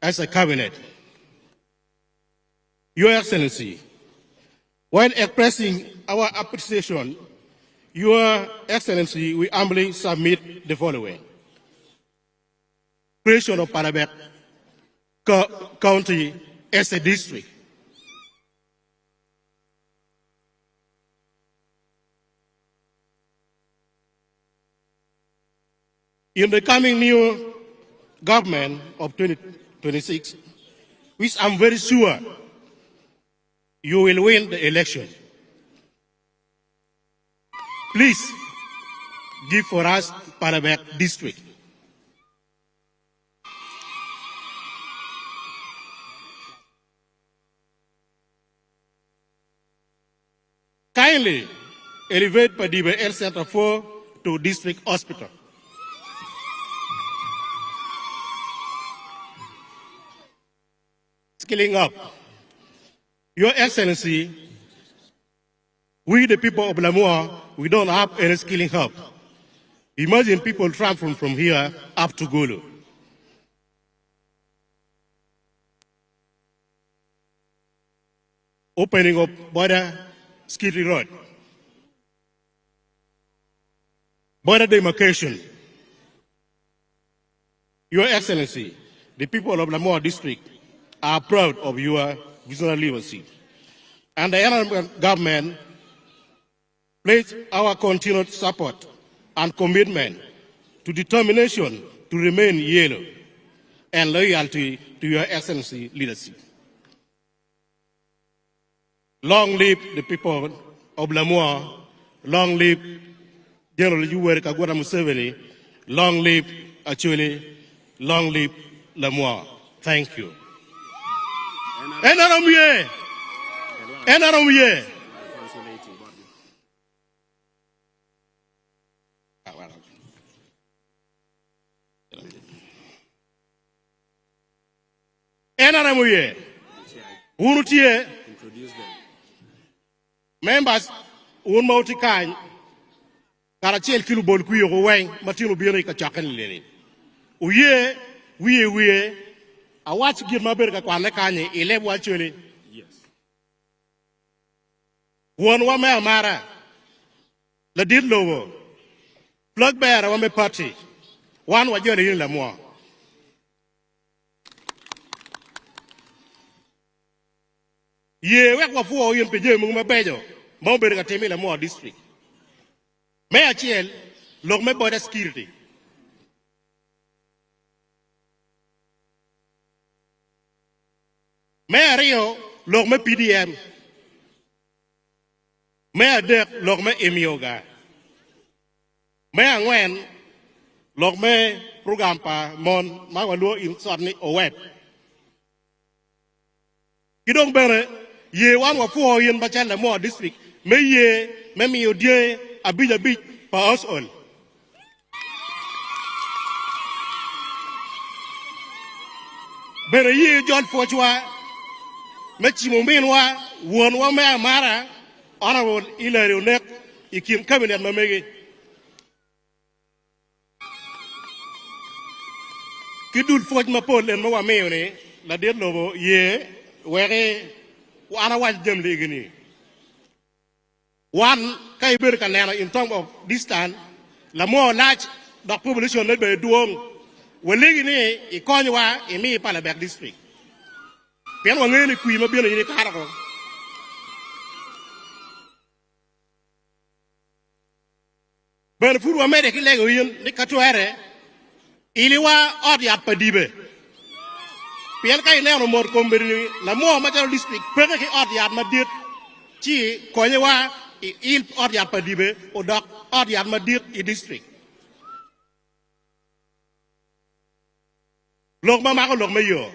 as a cabinet. Your Excellency, while expressing our appreciation, Your Excellency, we humbly submit the following. Creation of Palabek County as a district. In the coming new government of 2026, which I'm very sure you will win the election, please give for us Palabek district. Kindly elevate Padibe Health Center 4 to district hospital. Skilling up. Your Excellency, we the people of Lamwo, we don't have any skilling up. Imagine people traveling from here up to Gulu. Opening up border Skidly Road. Border demarcation. Your Excellency, the people of Lamwo district are proud of your visionary leadership. And the Honorable Government pledge our continued support and commitment to determination to remain yellow and loyalty to Your Excellency leadership. Long live the people of Lamwo, long live General Yoweri Kaguta Museveni, long live Acholi, long live Lamwo. Thank you. Enaramuye. Enaramuye. Unutie. Members, unmauti kain. Karachel kilu bol kuyo weng matinu biri ka chakan leni. Uye, wiye. I watch give my better kwane kanye 11 actually. Yes. One woman mara. La did lowo. Plug bear one party. One wa jere in Lamwo. Ye wek wa fuo yin peje mu ma bejo. Mo better ka temi Lamwo district. Me achiel log me border security. Me Rio log me PDM. Me Adek log me Emioga. Me Angwen log me program pa mon ma waluo in sotni o web. Kidong bere ye wan wa fuo yin ba chen Lamwo district. Me ye me mi odie abija big pa us all. Bere ye John Forchwa Mechimuminwa, one woman Mara, Honorable Hilary Neck, you can come in at Mamegi. Kidul Fort Mapol and Moa Mayone, La Dead Lobo, ye, where one watch them legally. One Kaiber Canana in terms of distance, La more large, the population led by Duong, were legally, Econua, in me Palabek district. Pian wa ngene kui ma bielo ni kara ko ben furu wa mede ki lego yin ni katuere ili wa odi apadibe pian kay neeno mor ko mbiri la mo ma jalo district pege ki odi at ma dit ci ko ni wa il odi apadibe o dok odi at ma dit i district log ma ko log ma yo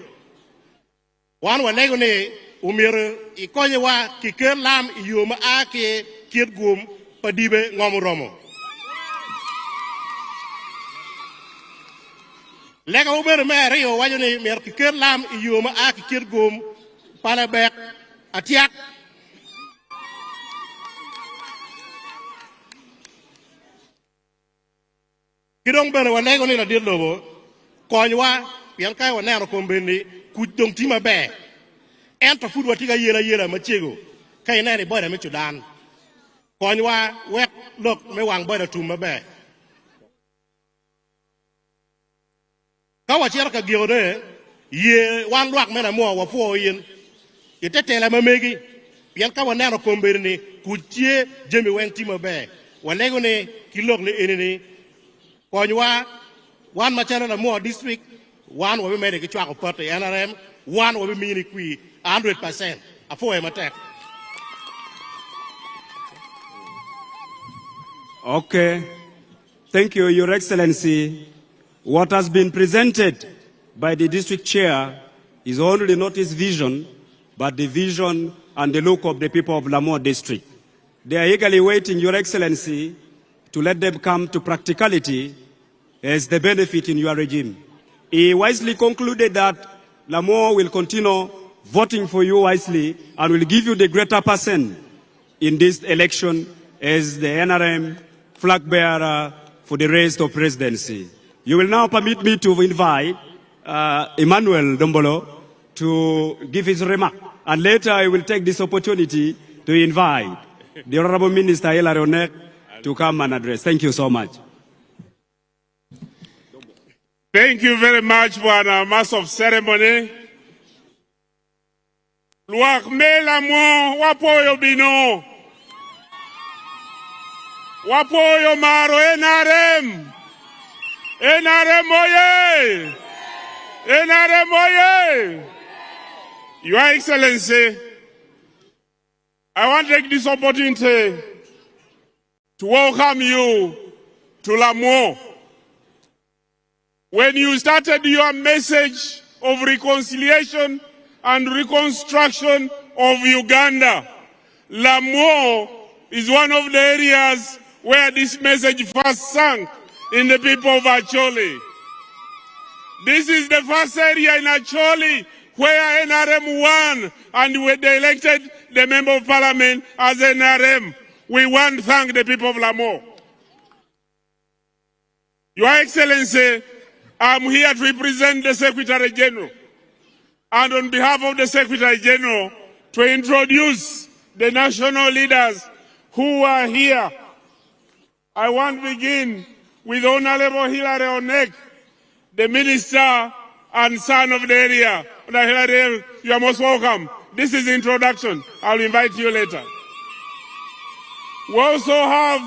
wan wa lego ne umir ikonye wa kiker lam yuma ake kiet gum padibe ngom romo lego uber mere yo wajone mer kiker lam yuma ake kiet gum pala bek atiak kidong bere wa lego ne la dir lobo konywa pian kai wa na ko mbeni ku dong ti ma be en to fu wa ti ga yela ma chego kai na ni boy da me chudan ko ni wa wek lok me wang boy da tu ma be ka wa cher ka gyo de ye wan luak me na mo wa fo yin ite tele ma megi pian ka wa na ko mbeni ku tie jemi wen ti ma be wa lego ne kilok le enini ko ni wa one machana na more district one will be made a chwa party NRM one will be mini qui 100% afo em attack. Okay, thank you, Your Excellency. What has been presented by the district chair is only not his vision, but the vision and the look of the people of Lamwo district. They are eagerly waiting, Your Excellency, to let them come to practicality as the benefit in your regime. He wisely concluded that Lamwo will continue voting for you wisely and will give you the greater percent in this election as the NRM flag bearer for the rest of presidency. You will now permit me to invite Emmanuel Dombolo to give his remark. And later I will take this opportunity to invite the Honorable Minister Hilary Onek to come and address. Thank you so much. Thank you very much for our mass of ceremony. Luak me Lamwo wapoyo bino. Wapoyo maro NRM. NRM oye. NRM oye. Your Excellency, I want to take this opportunity to welcome you to Lamwo. When you started your message of reconciliation and reconstruction of Uganda, Lamwo is one of the areas where this message first sank in the people of Acholi. This is the first area in Acholi where NRM won and where they elected the member of parliament as NRM. We want to thank the people of Lamwo. Your Excellency, I'm here to represent the Secretary General. And on behalf of the Secretary General, to introduce the national leaders who are here. I want to begin with Honorable Hilary Onek, the Minister and son of the area. Honorable Hilary, you are most welcome. This is the introduction. I'll invite you later. We also have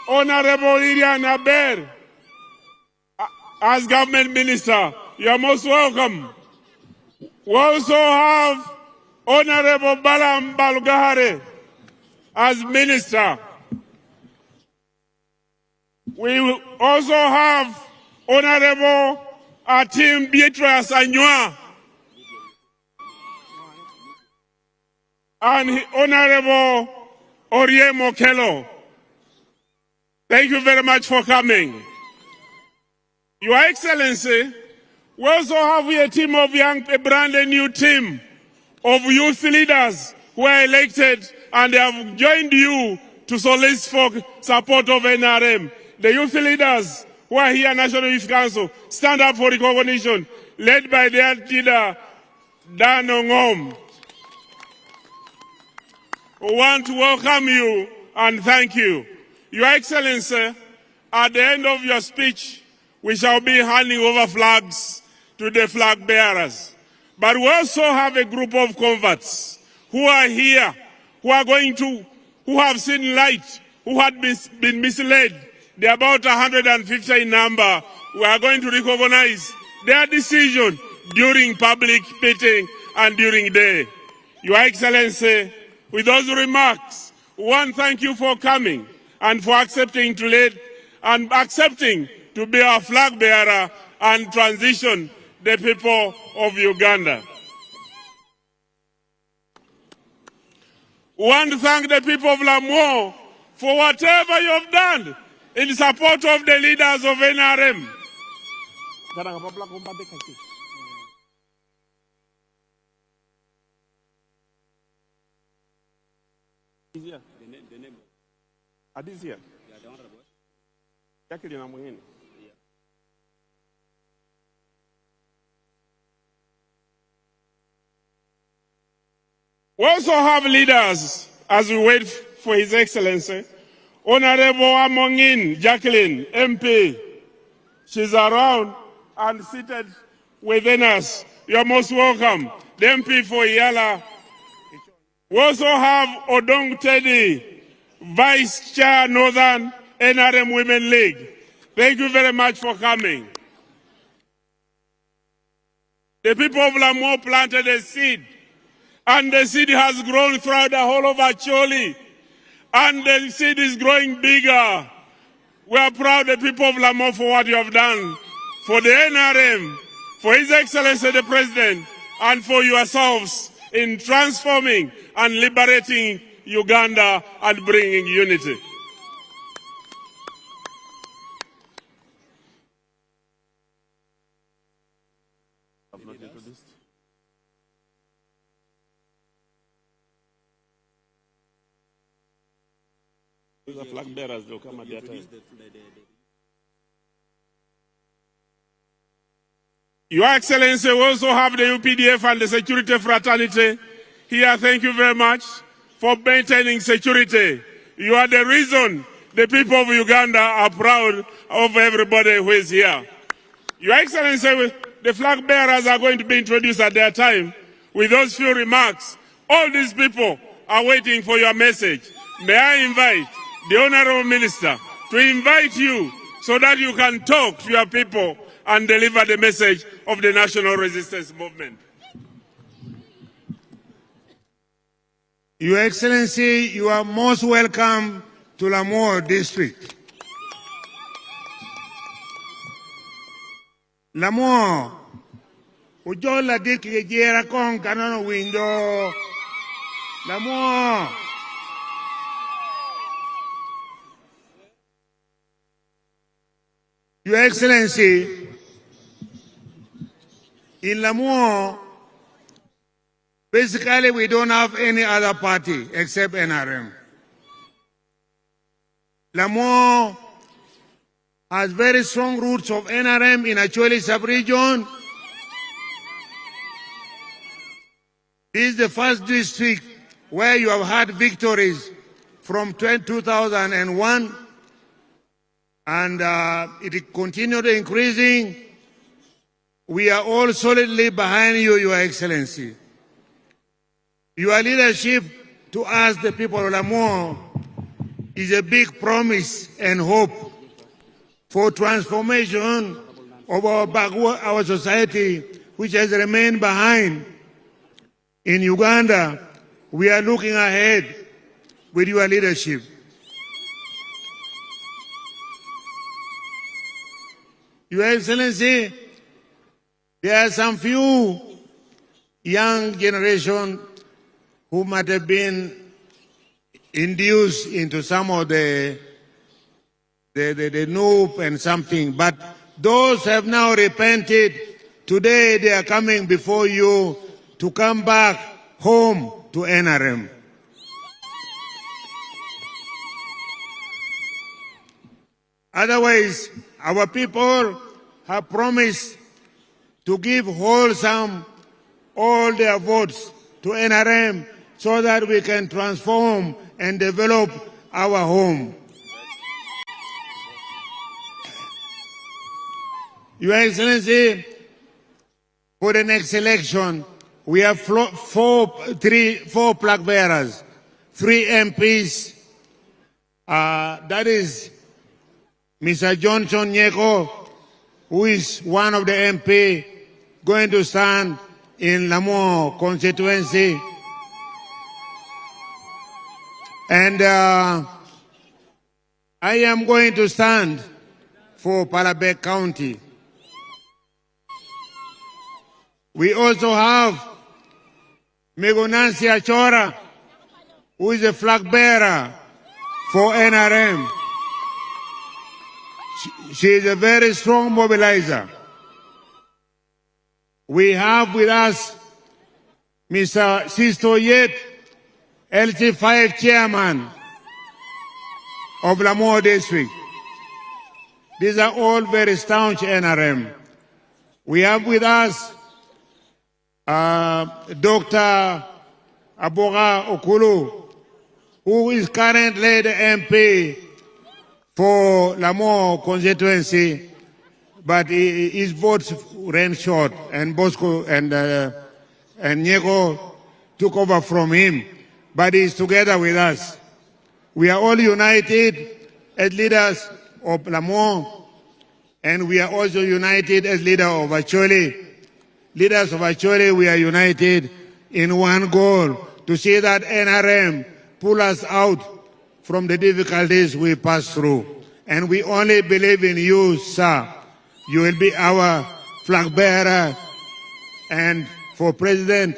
Honorable Lilian Aber, as government minister. You are most welcome. We also have Honorable Balam Balugahare as minister. We also have Honorable Atim Beatrice Anoonya and Honorable Orie Mokelo. Thank you very much for coming. Your Excellency, we also have a team of a brand new team of youth leaders who are elected and they have joined you to solicit for support of NRM. The youth leaders who are here, National Youth Council, stand up for recognition, led by their leader, Dan Ongom. We want to welcome you and thank you. Your Excellency, at the end of your speech, we shall be handing over flags to the flag bearers. But we also have a group of converts who are here, who have seen light, who had been misled. They're about 150 in number. We are going to recognize their decision during public meeting and during day. Your Excellency, with those remarks, one, thank you for coming and for accepting to lead and accepting to be our flag bearer and transition the people of Uganda. We want to thank the people of Lamwo for whatever you have done in support of the leaders of NRM. We also have leaders as we wait for His Excellency. Honorable Amongin Jacqueline, MP. She's around and seated within us. You're most welcome. The MP for Yala. We also have Odong Teddy, Vice Chair, Northern NRM Women League. Thank you very much for coming. The people of Lamwo planted a seed, and the seed has grown throughout the whole of Acholi, and the seed is growing bigger. We are proud, the people of Lamwo, for what you have done for the NRM, for His Excellency the President, and for yourselves in transforming and liberating Uganda and bringing unity. The flag bearers, they'll come at their time. Your Excellency, we also have the UPDF and the security fraternity here. Thank you very much for maintaining security. You are the reason the people of Uganda are proud of everybody who is here. Your Excellency, the flag bearers are going to be introduced at their time. With those few remarks, all these people are waiting for your message. May I invite the Honorable Minister to invite you so that you can talk to your people and deliver the message of the National Resistance Movement. Your Excellency, you are most welcome to Lamwo District. Lamwo, ujola dik yejera kong kanono window. Lamwo. Your Excellency, in Lamwo, basically we don't have any other party except NRM. Lamwo has very strong roots of NRM in Acholi sub-region. This is the first district where you have had victories from 2001. And it continued increasing. We are all solidly behind you, Your Excellency. Your leadership to us, the people of Lamwo, is a big promise and hope for transformation of our society, which has remained behind. In Uganda, we are looking ahead with your leadership. Your Excellency, there are some few young generation who might have been induced into some of the noob and something, but those have now repented. Today they are coming before you to come back home to NRM. Otherwise, our people have promised to give wholesome all their votes to NRM so that we can transform and develop our home. Your Excellency, for the next election, we have four flag bearers, 3 MPs. That is Mr. Johnson Nyeko, who is one of the MP going to stand in Lamwo constituency. And I am going to stand for Palabek County. We also have Megonansi Achora, who is a flag bearer for NRM. She is a very strong mobilizer. We have with us Mr. Sisto Yet, LT5 chairman of Lamwo District. These are all very staunch NRM. We have with us Dr. Aboga Okulu, who is currently the MP for Lamwo constituency, but his votes ran short, and Bosco and Nyeko took over from him, but he's together with us. We are all united as leaders of Lamwo, and we are also united as leaders of Acholi. Leaders of Acholi, we are united in one goal, to see that NRM pull us out from the difficulties we pass through. And we only believe in you, sir. You will be our flag bearer and for president,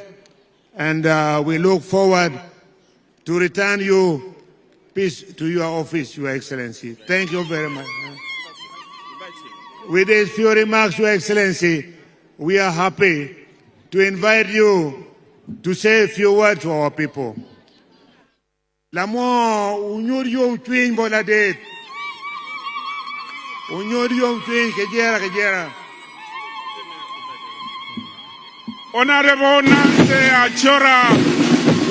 and we look forward to return you peace to your office, Your Excellency. Thank you very much. With these few remarks, Your Excellency, we are happy to invite you to say a few words to our people. Lamwo unyurio twin boladet. Unyurio twin kejera. Honorable Nancy Achora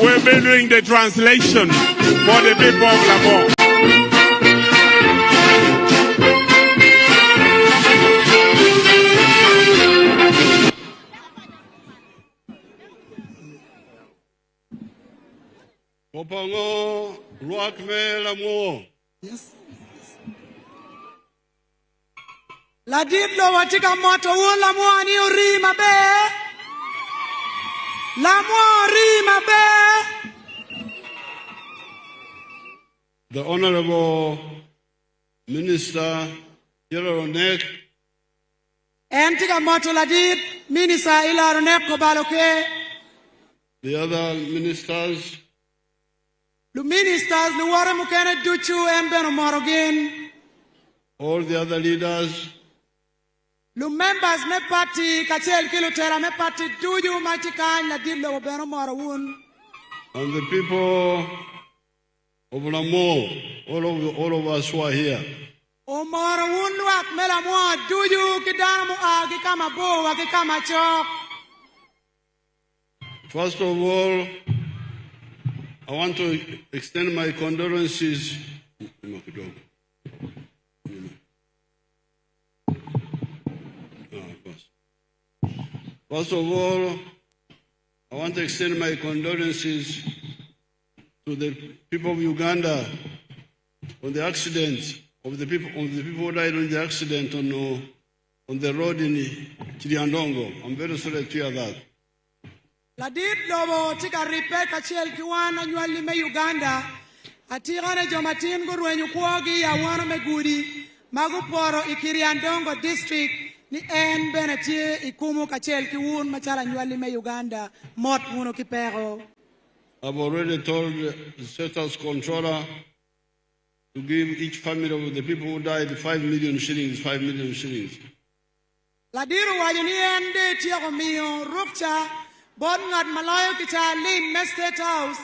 will be doing the translation for the people of Lamwo. Opango Ruakme Lamwo. Yes. La didlo watika moto wo Lamwo ani urima be. Lamwo urima be. The Honorable Minister Ilaronek. Entiga moto la did Minister Ilaronek ko baloke. The other ministers. The ministers, the water mukene duchu and beno morogin. All the other leaders. The members me party kachel kilotera me party duju machikan la dillo beno morowun. And the people of Lamwo, all of us who are here. O morowun wak melamwa duju kidanamu agi kama bo agi kama chok. First of all, I want to extend my condolences. First of all, I want to extend my condolences to the people of Uganda on the accident of the people who died on the accident on the road in Chiriandongo. I'm very sorry to hear that. La dit lobo tika ripe kachel kiwana nywali me Uganda atigane jomatin gurwenyu kuogi ya wana megudi maguporo ikiriandongo district ni en benetie ikumu kachel kiwun machala nywali me Uganda mot muno kipero. I've already told the status controller to give each family of the people who died 5 million shillings, 5 million shillings. La diru wajuni ende tiago miyo rupcha Bon ngat malayo kita lim me State House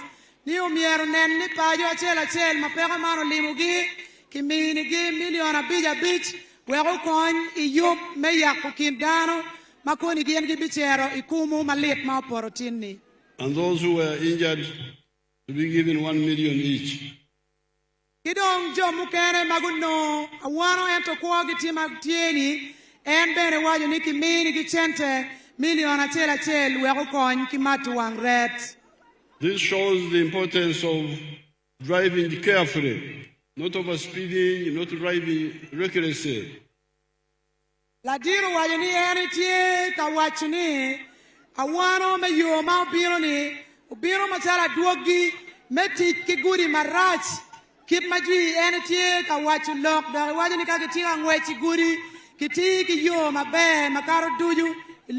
ni umiero nen ni pajo achel mapeka mano limugi kimini gi miliona bija bich wego kon iyup me yako kindano makoni gi engi bichero ikumu malit ma porotini. And those who were injured to be given 1 million each. Kidong jo mukere maguno awano ento kuogi tima tieni en bene wajo ni kimini gi chente Million achel wego kon kimatu wang ret. This shows the importance of driving carefully, not overspeeding, not driving recklessly. La diru wajani eni tie kawachuni awano me yo ma biro ni ubiro machala duogi meti kiguri marach kip majui eni tie kawachu lok da wajani kakitinga ngwechi guri kitiki yo mabe makaro duju I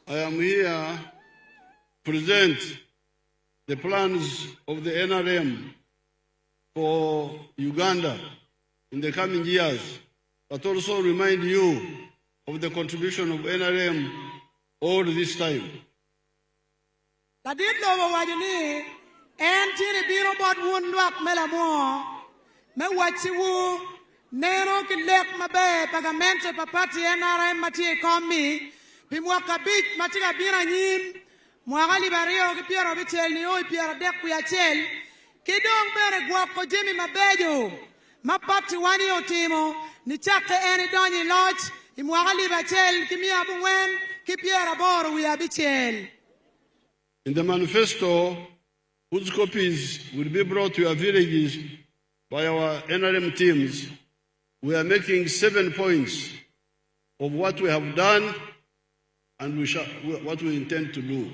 am here to present the plans of the NRM for Uganda in the coming years, but also remind you of the contribution of NRM all this time. Nero kilek mabe pagamento papati NRM mati ekomi bimwaka bit matika bina nyim Mwagali bario ki piero bichel ni oi piero dek kuya chel. Kidong bere guako Jimmy Mabejo. Mapati wani otimo. Ni chake eni donyi lodge. Imwagali bachel ki mia bungwen. Ki piero boro wia bichel. In the manifesto, whose copies will be brought to your villages by our NRM teams, we are making 7 points of what we have done and what we intend to do.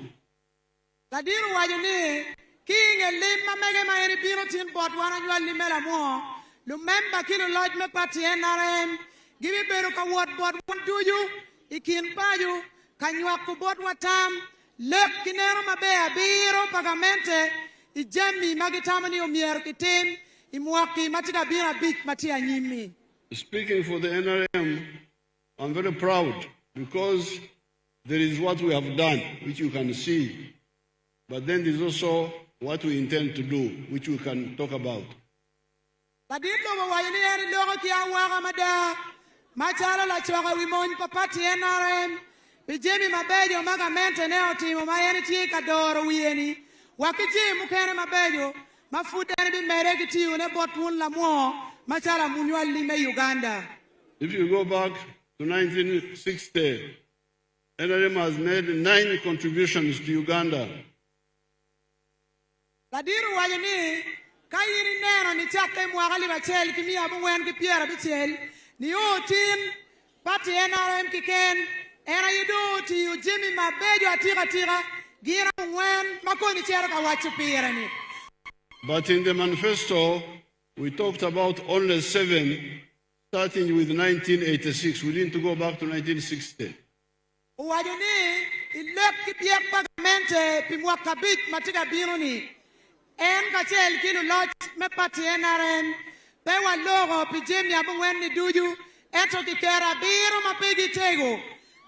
Ladiru wajuni king limma mege ma eri biro tin bot wana nywa limela mo lumemba kilo lodge me party NRM gibi beru ka wot bot won duju ikin paju kanywa ku bot watam lep kinero mabea biro pagamente ijemi magitamani omier kitin imwaki matika bira bit matia nyimi. Speaking for the NRM, I'm very proud because there is what we have done, which you can see, but then there's also what we intend to do, which we can talk about. Machala la choka wimon papati NRM bijemi mabejo magamente neo timo mayeni tika doro wieni wakiti mukene mabejo mafuta ni bimere kiti une botun Lamwo machala munywa lime Uganda. If you go back to 1960, NRM has made 9 contributions to Uganda. Ladiru wajeni kayiri neno ni chake mwagali bachel kimia bungwen kipiera bichel ni utin pati NRM kiken era yidu ti Jimmy Mabejo atira gira bungwen makoni chera kawachu pira ni. But in the manifesto, we talked about only 7, starting with 1986. We didn't go back to 1960. Wajeni ilek kipiek pagamente pimwaka bit matika bironi. En kachel kilo lodge me pati NRM pewa logo pijemi abungwen ni duju eto kikera biro mapigi tego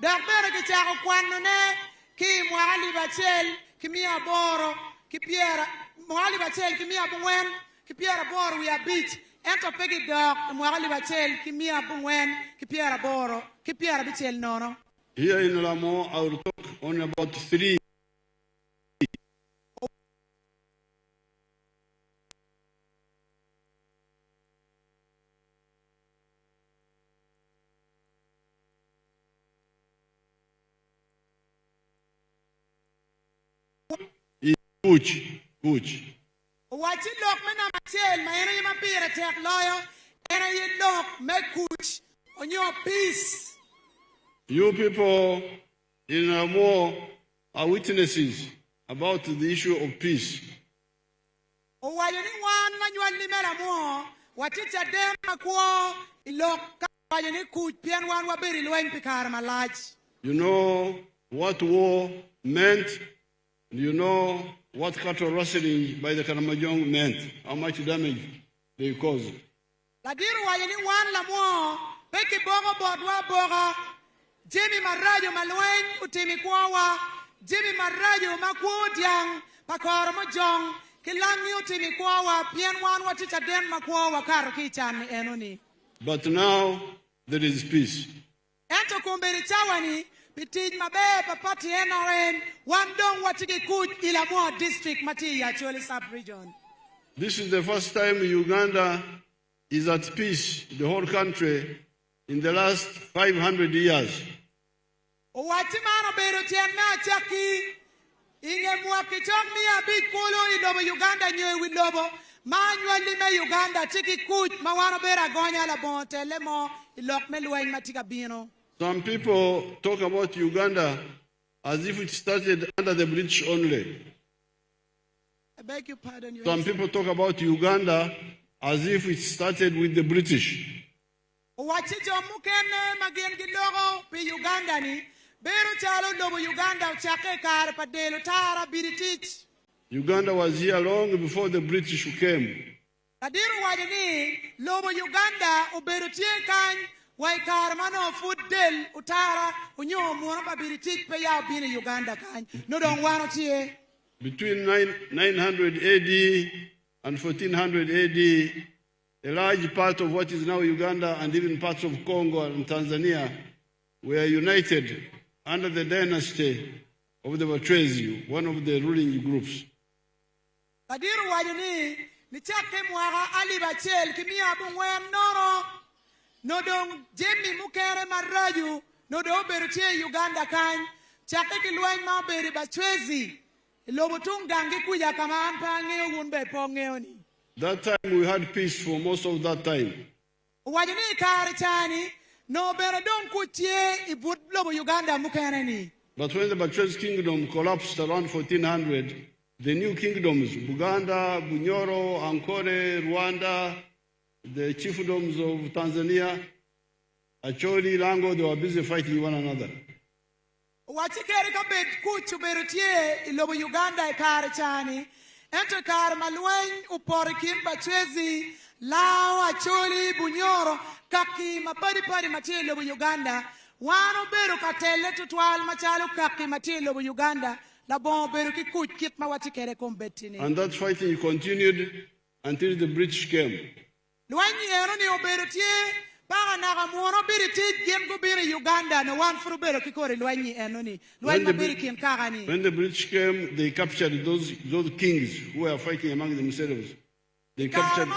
dakbere kichako kwano ne ki mwali bachel kimia boro kipiera mwali bachel kimia abungwen kipiera boro we are beach eto pigi dog mwali bachel kimia abungwen kipiera boro kipiera bichel nono. Here in Lamwo, I will talk only about 3. Kuch. What you look me na machel, my enemy ma pira tek lawyer, and you look make kuch on your peace. You people in Lamwo are witnesses about the issue of peace. Oh, why anyone manual limela mo, what it's a damn aqua, look, any kuch, pian one wabiri loin picar my large. You know what war meant, you know what cattle rustling by the Karamajong meant, how much damage they caused. Ladiru why anyone Lamwo, Peki Boga Bodwa Boga, Jimmy Marajo Malwen, Utimi Kwawa, Jimmy Marajo Makwodiang, Pakorama Jong, Kilangi Utimi Kwawa, Pian one what it's a den Makwawa Karakichan Enoni. But now there is peace. Ento Kumberi Chawani, Pitij Mabe, Papati NRM, one dong watiki kuj Lamwo district Mati actually sub-region. This is the first time Uganda is at peace, the whole country, in the last 500 years. Watimano Beru Tiana Chaki, Inge Mwakichok Mia Big Polo, Ilobo Uganda, New Wilobo, Manuel Lime Uganda, Tiki Kuj, Mawana Bera Gonya Labonte, Lemo, Ilok Melway Matika Bino. Some people talk about Uganda as if it started under the British only. I beg your pardon. Some people talk about Uganda as if it started with the British. Wachijo mukene magen gilogo pi Uganda ni beru chalo lobo Uganda chake kar padelo tara British. Uganda was here long before the British came. Kadiru wajini lobo Uganda uberu tie kan wai kar mano food del utara unyo mwana pa British pe ya bine Uganda kan no don wano tie. Between 900 AD and 1400 AD, a large part of what is now Uganda and even parts of Congo and Tanzania were united under the dynasty of the Bachwezi, one of the ruling groups. Ladiru wajini ni chake mwaga ali bachel kimia bungwen noro nodong jemi mukere maraju nodo berutie Uganda kan chake kilweny ma beri Bachwezi lobutungangi kuja kama anpange unbe pongeoni. That time we had peace for most of that time. Wajini kare chani no beradon kutie ibut lobo Uganda mukere ni. But when the Bachwezi kingdom collapsed around 1400, the new kingdoms, Buganda, Bunyoro, Ankole, Rwanda, the chiefdoms of Tanzania, Acholi, Lango, they were busy fighting one another. Wachikeri ka bet kuchu berutie ilobo Uganda ikare chani ento kare malweny uporikin Bachwezi lao Acholi Bunyoro kaki mapadi matie ilobo Uganda wano beru katele tutwal machalo kaki matie ilobo Uganda la bon beru ki kuch kit ma wachikeri kombetini. And that fighting continued until the British came. Lweny ero ni oberutie Para naga muono biri tit gen go biri Uganda no one for better kikori lwenyi enoni lwenyi biri kin kagani. When the British came, they captured those kings who were fighting among themselves. They captured.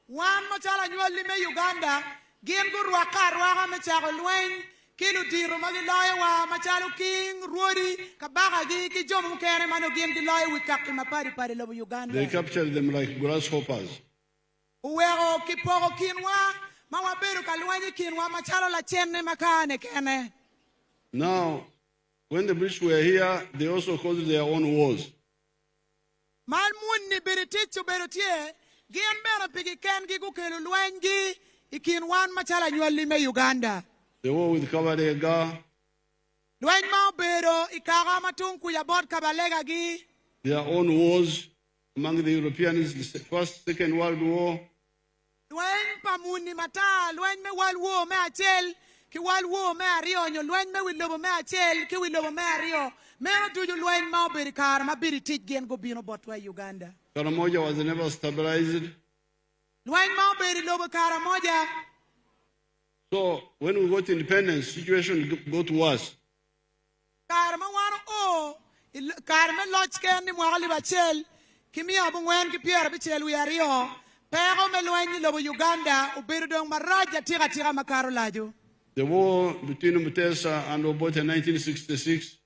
One machala nyoli me Uganda gen go ruaka me charo lwenyi kilu diro magilaya wa machalo king ruori kabaga gi ki jomu kere mano gen gilaya wikaki mapari lobo Uganda. They captured them like grasshoppers. Uwero kiporo kinwa mawaberu kalwanyi kinwa machalo la chenne makane kene. Now, when the British were here, they also caused their own wars. Malmun ni biritichu berutie gian bera pigi ken gi gukelu lwanyi ikinwan machala nyoli me Uganda. The war with Kabalega. Lwanyi maubero ikaga matunku ya bod Kabalega gi. Their own wars among the Europeans, the First, Second World War. Lwen pamuni mata lwen me wal wo me achel ki wal wo me ario nyo lwen me wilobo me achel ki wilobo me ario me tuju lwen ma obiri kar ma biri tij gen go bino botwa Uganda. Karamoja was never stabilized. Lwen ma obiri lobo Karamoja. So when we got independence, situation got worse. Karma wano o karma loch ken ni mwali bachel kimi abungwen ki piera bichel wi ario. Pero me lwenyi lobo Uganda ubiru dong maraja tira makaro laju. The war between Mutesa and Obote in 1966.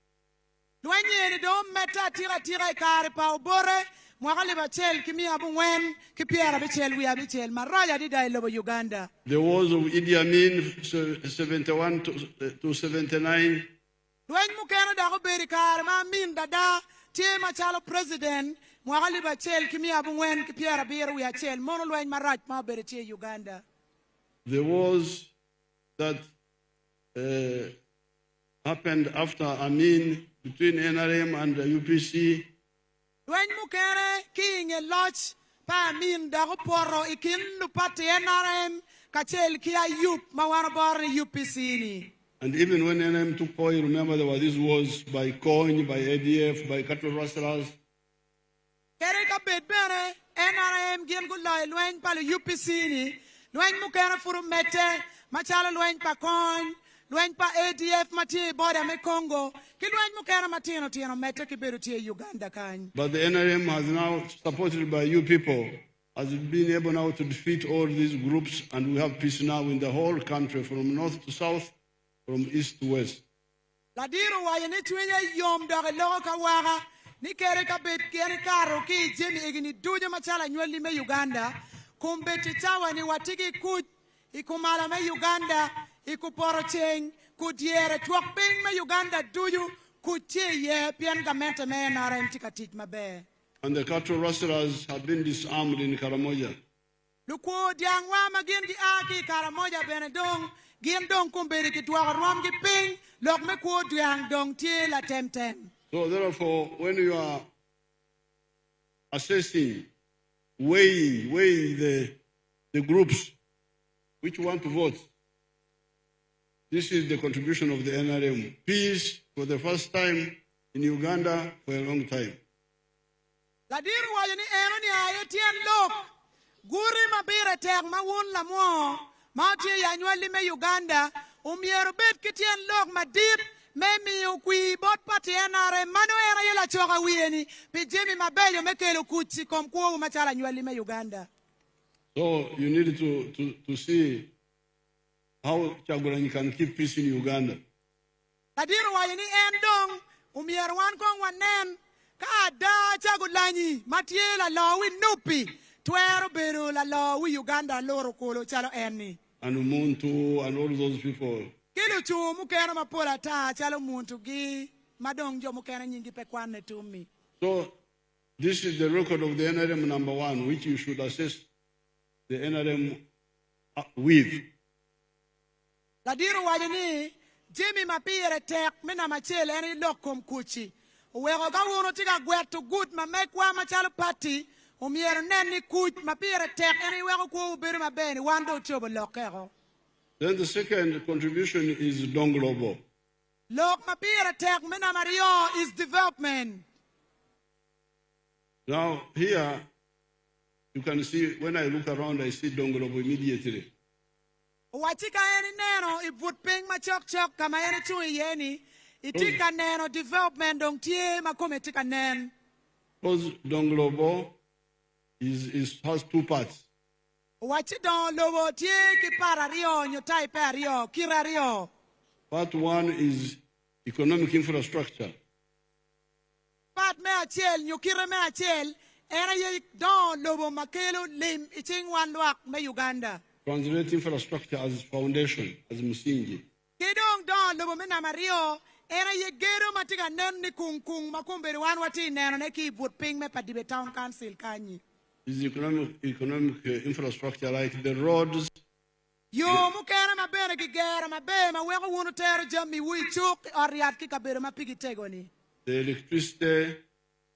Lwenyi ni dong meta tira ikare pa ubore mwakali bachel kimi abungwen kipiera bichel wi abichel maraja dida lobo Uganda. The wars of Idi Amin 71 to 79. Lwenyi mukena da ubiri kare ma min dada tie machalo president Mwakali bachel kimi abungwen kipiera biru wi achel mono lwenyi maraj ma beritie Uganda. The wars that happened after Amin between NRM and the UPC. Lwenyi mukere kinge loch pa Amin da poro ikin lupati NRM kachel kia yup mawano bari UPC ni. And even when NRM took power, remember there were these wars by Coin, by ADF, by cattle rustlers. Kereka bedbere NRM gen gulay lwenyi pa UPC ni lwenyi mukere furu mete machala lwenyi pa Coin lwenyi pa ADF mati border me Congo ki lwenyi mukere matino mete ki berutie Uganda kany. But the NRM has now, supported by you people, has been able now to defeat all these groups, and we have peace now in the whole country, from north to south, from east to west. Ladiru waye ni tuenye yom doge logo kawaga ni kere ka bet kere karo ki jemi egini duje machala nyoli me Uganda kumbeti tawa ni watiki kuj ikumala me Uganda ikuporo cheng kudiere tuak ping me Uganda duju kutie ye pian gamenta me NRM tikatij mabe. And the cattle rustlers have been disarmed in Karamoja. Luko diangwa magin di aki Karamoja benedong gien dong kumberi ki tuak rom ki ping lok me kuo diang dong tie la tem. So therefore, when you are assessing, weighing the groups which want to vote, this is the contribution of the NRM. Peace for the first time in Uganda for a long time. Ladiru wajani eno ni ayetien lok guri mabire tek mawun Lamwo mautie yanywali me Uganda umiero bet kitien lok madip Memi ukui bot pati enare mano era yela choka wieni pi Jimmy Mabello mekelo kuchi komkuo machala nywali me Uganda. So you need to see how Chagulanyi can keep peace in Uganda. Ladiru wayeni endong umierwan kong wanen ka da Chagulanyi matiela lawi nupi twero beru la lawi Uganda loro kolo chalo eni. And Muntu and all those people. Kilu chu mukena mapola ta chalo muntu gi madong jo mukena nyingi pe kwane tumi. So this is the record of the NRM number 1, which you should assess the NRM with. Ladiru wajeni Jimmy Mapire tek mina machele eni lokom kuchi. Uwego gawuno tika gwetu good ma mekwa machalo party umiero neni kuch Mapire tek eni wego kuo ubiri mabeni wando chobo lokero. Then the second contribution is Donglobo. Lok Mapire tek mina Mario is development. Now here you can see, when I look around, I see Donglobo immediately. Watika eni neno ibut ping machok chok kama eni chui yeni itika neno development dong tie makome tika nen. Because Donglobo has 2 parts. Wachidon lobo tie ki para rio nyotai pe rio kira rio. Part 1 is economic infrastructure. Part me achel nyukira me achel era ye don lobo makelo lim iching wanwak me Uganda. Translate infrastructure as foundation, as Musingi. Kidong don lobo me na Mario era ye gero matiga nen ni kung makumberi wan wati neno neki vote ping me padibe town council kanyi. Is economic infrastructure like the roads. Yo mukera mabere kigera mabe maweko wunu tere jami wi chuk ariat ki kabere mapigi tegoni. The electricity.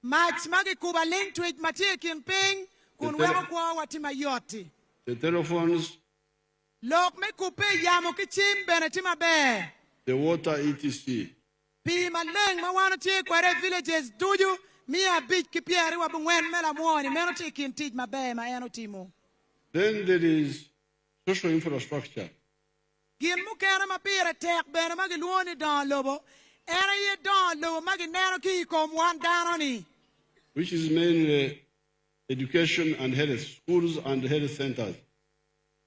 Match magi kuba link to it matie ping kun weko kwa watima yoti. The telephones. Lok me kupe yamo kichim benetima be. The water etc. Pi maleng mawana tie kware villages duju mia beach kipiari wa bungwen mela mwoni meno tikin tij mabe ma eno timo. Then there is social infrastructure. Gin mukera mapire tek bene magi luoni don lobo. Era ye don lobo magi neno ki kom wan danoni. Which is mainly education and health, schools and health centers.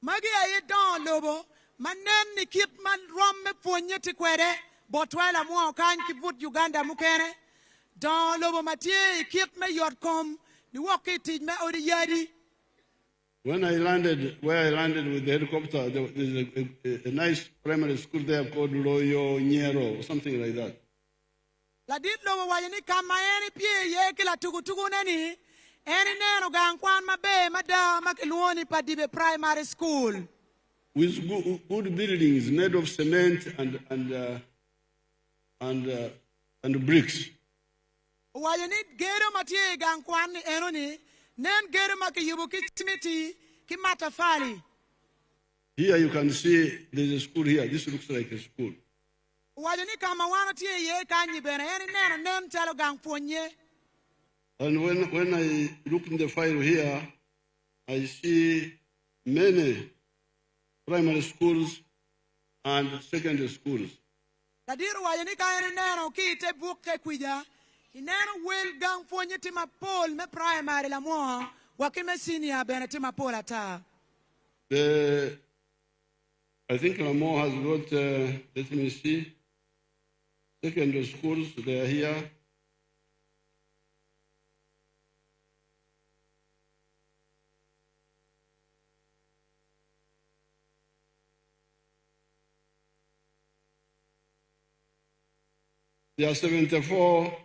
Magi ye don lobo manen ni kip man rom me ponye tikwede botwala mo kan kibut Uganda mukene. Don lobo matie kip me yot kom ni woki tij me odi yadi. Where I landed with the helicopter, there's a nice primary school there called Loyo Nyero, or something like that. La dit lobo wajeni kama eni pie ye kila tugu neni eni neno gangkwan mabe mada makiluoni padibe primary school. With good buildings made of cement and bricks. Wajeni gero matie gangkwan enoni nen gero makiyubu kichimiti kimatafali. Here you can see there's a school here. This looks like a school. Wajeni kama wana tie ye kanyi bene eni neno nen chalo gangponye. And when I look in the file here, I see many primary schools and secondary schools. Ladiru wajeni ka eni neno kite bukte kwija. Ineno wel gangponye tima pol me primary la mo wakime senior bene tima pol ata. I think Lamwo has got, let me see, secondary schools, they are here. There are 74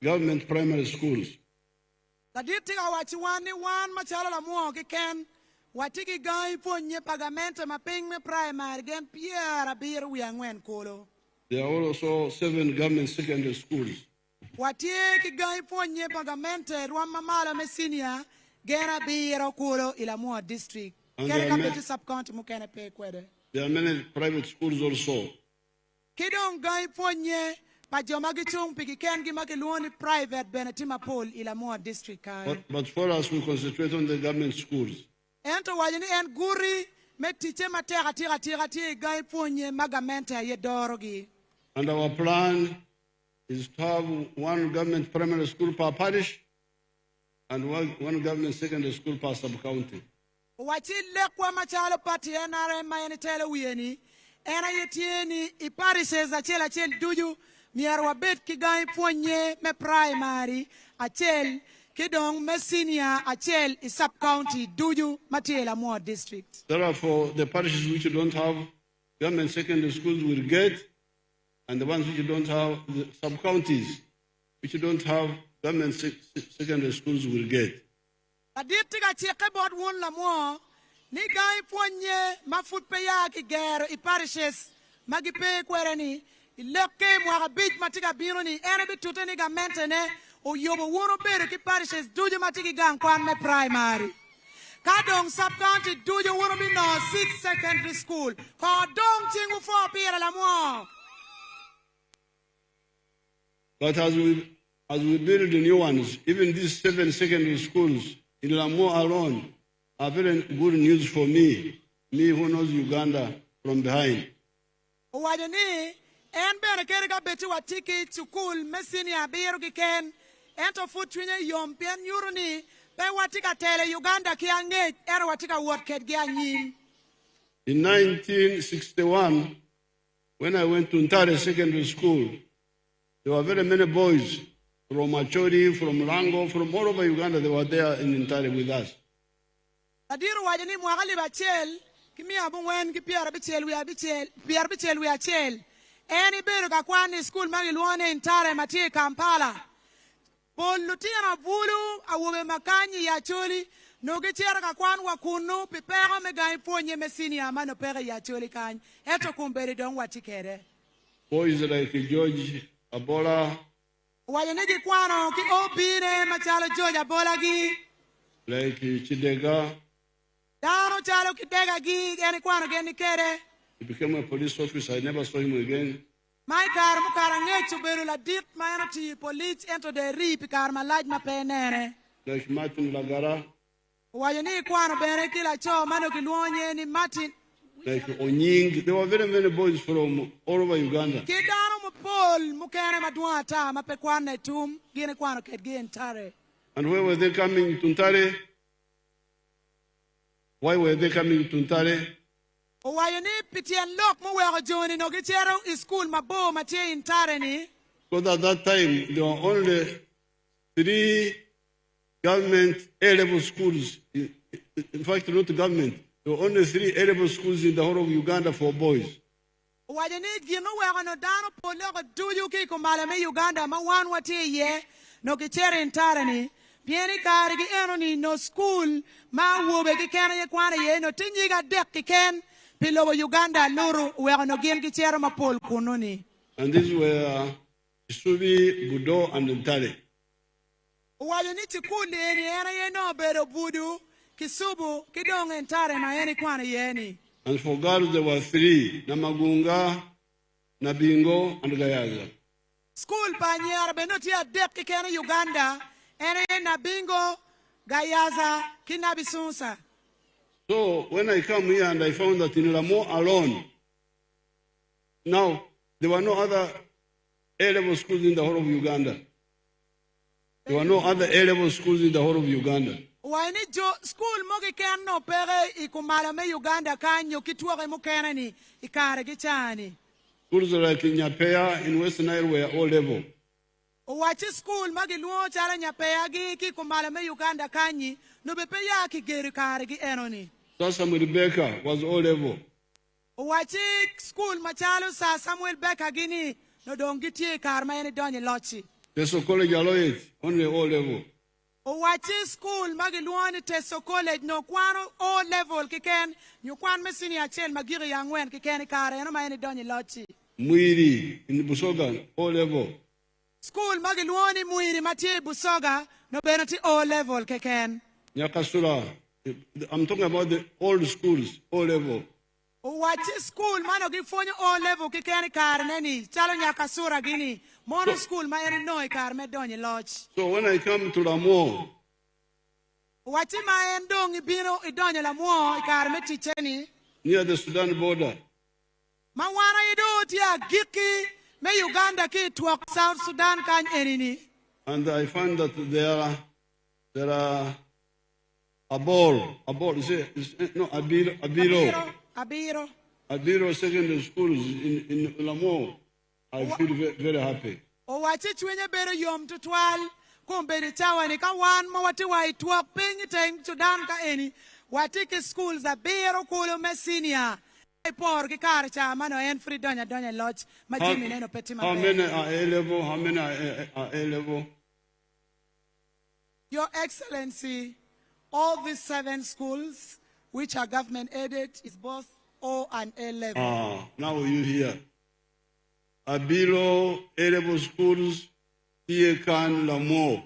government primary schools. Laditi awachiwani wan machala la mo kiken watiki gai ponye pagamente maping me primary gen piera bir wiangwen kolo. There are also 7 government secondary schools. Watiki gai ponye pagamente rwama mala me senior gena biro kolo ila mo district. Kere kapeti subcounty mukene pe kwede. There are many private schools also. Kidong gai ponye pajomagi chung piki kengi maki luoni private benetima pol ila mo district kai. But for us, we concentrate on the government schools. Ento wajeni en guri me tiche matera tira gai ponye magamente ye dorogi. And our plan is to have one government primary school per parish and one government secondary school per sub-county. Wachi lekwa machalo pati enare mayeni tele wieni. Ena yetieni iparishes achel duju mierwa bet kigai ponye me primary achel kidong me senior achel is sub-county duju matela Lamwo district. Therefore, the parishes which don't have government secondary schools will get, and the ones which don't have, the sub-counties which don't have government secondary schools will get. Aditika cheke bod won Lamwo ni gai ponye mafut peya ki gero iparishes magipe kwereni ileke mwa bit matika bironi ene bitute ni ga mentene o yobo wono bere ki parishes duju matiki gang kwan me primary. Kadong sub-county duju wono bi no 6 secondary school. Kadong chingu 4 pira Lamwo. But as we build the new ones, even these 7 secondary schools in Lamwo alone are very good news for me who knows Uganda from behind. Wajani en bere kere ka beti watiki chukul mesini abiru kiken ento futwinye yompian yuruni pe watika tele Uganda ki ange ero watika wotket gi anyim. In 1961, when I went to Ntare Secondary School, there were very many boys from Achori, from Rango, from all over Uganda. They were there in Ntare with us. Adiru wajani mwagali bachel kimi abungwen ki piara bichel we achel eni beru ka kwani school magi luone Ntare mati Kampala pol lutina bulu awube makanyi ya choli no gichera ka kwan wakunu pipero megai ponye mesini amano pere ya choli kany eto kumberi don watikere. Boys like George Abola, wajani di kwano ki opine machalo George Abola gi like Chidega. Dano chalo kitega gi eni kwano geni kere. He became a police officer. I never saw him again. My car mukara ngechu beru la dit mayana ti police ento de rip car malaj ma penere. Like Martin Lagara. Wajani kwano bere kila cho mano kiluonye ni Martin. Like Onying. There were very many boys from all over Uganda. Kidano mupol mukere maduata mapekwane tum gine kwano ketgi Ntare. And where were they coming to Ntare? Why were they coming to Ntare? Wajani pitien lok mo wego joni no gichero school mabo matie Ntare ni. Because at that time, there were only 3 government A-level schools. In fact, not government. There were only 3 A-level schools in the whole of Uganda for boys. Wajani gino wego no dano poloko duju ki kumbala me Uganda ma wan watie ye no gichere Ntare ni. Pieni kari ki eno ni no school ma wube ki kena ye kwana ye no tinyi ga dek ki ken pilobo Uganda luru wego no gien gichere ma pol kununi. And these were Isubi, Budo, and Ntare. Wajani chikuli eni ena ye no bedo budu Kisubu kidong Ntare na eni kwana yeni. And for girls, there were 3, Namagunga, Nabingo, and Gayaza. School panyera benoti ya dep kikene Uganda ene Nabingo, Gayaza, Kinabisunsa. So when I come here and I found that in Lamwo alone, now there were no other A-level schools in the whole of Uganda. There were no other A-level schools in the whole of Uganda. Wani jo school mogi ken no pere ikumala me Uganda kanyo kituwa mo kenani ikare gichani. Schools like Nyapea in West Nile were all level. Wachi school magi luo chala Nyapea gi kikumala me Uganda kanyi no bepe ya ki geri kare gi enoni. Samuel Rebecca was all level. Wachi school machalo sa Samuel Beka gini no dongiti karma ene donye lochi. Teso College Aloyet, only all level. Wachi school magi luoni Teso College no kwano all level kiken nyu kwan mesini achel magiri yangwen kiken kare eno ma ene donye lochi. Muiri in Busoga, all level. School magi luoni Muiri mati Busoga no benoti all level kiken. Nyakasura, I'm talking about the old schools, all level. Wachi school mano gifonyo all level kiken kare neni chalo Nyakasura gini mono school ma ene no kare me donye lochi. So when I come to Lamwo, Wachi ma endong ibino idonye Lamwo kare me ticheni near the Sudan border, ma wana ido tia giki me Uganda ki tuak South Sudan kan enini. And I find that there are Abiro secondary schools in Lamwo. I feel very happy. O wachi chwenye bero yom tutwal kumberi tawani ka wan mo wati wa tuak pinyi teng Sudan ka eni wati ki schools Abiro kulo me senior. Por ki kar cha mano en free donya lodge majimi neno peti ma. How many are A-level? How many are A-level? Your Excellency, all these 7 schools, which are government aided, is both O and A level. Now you hear. Abiro A-level schools, Tiekan, Lamwo.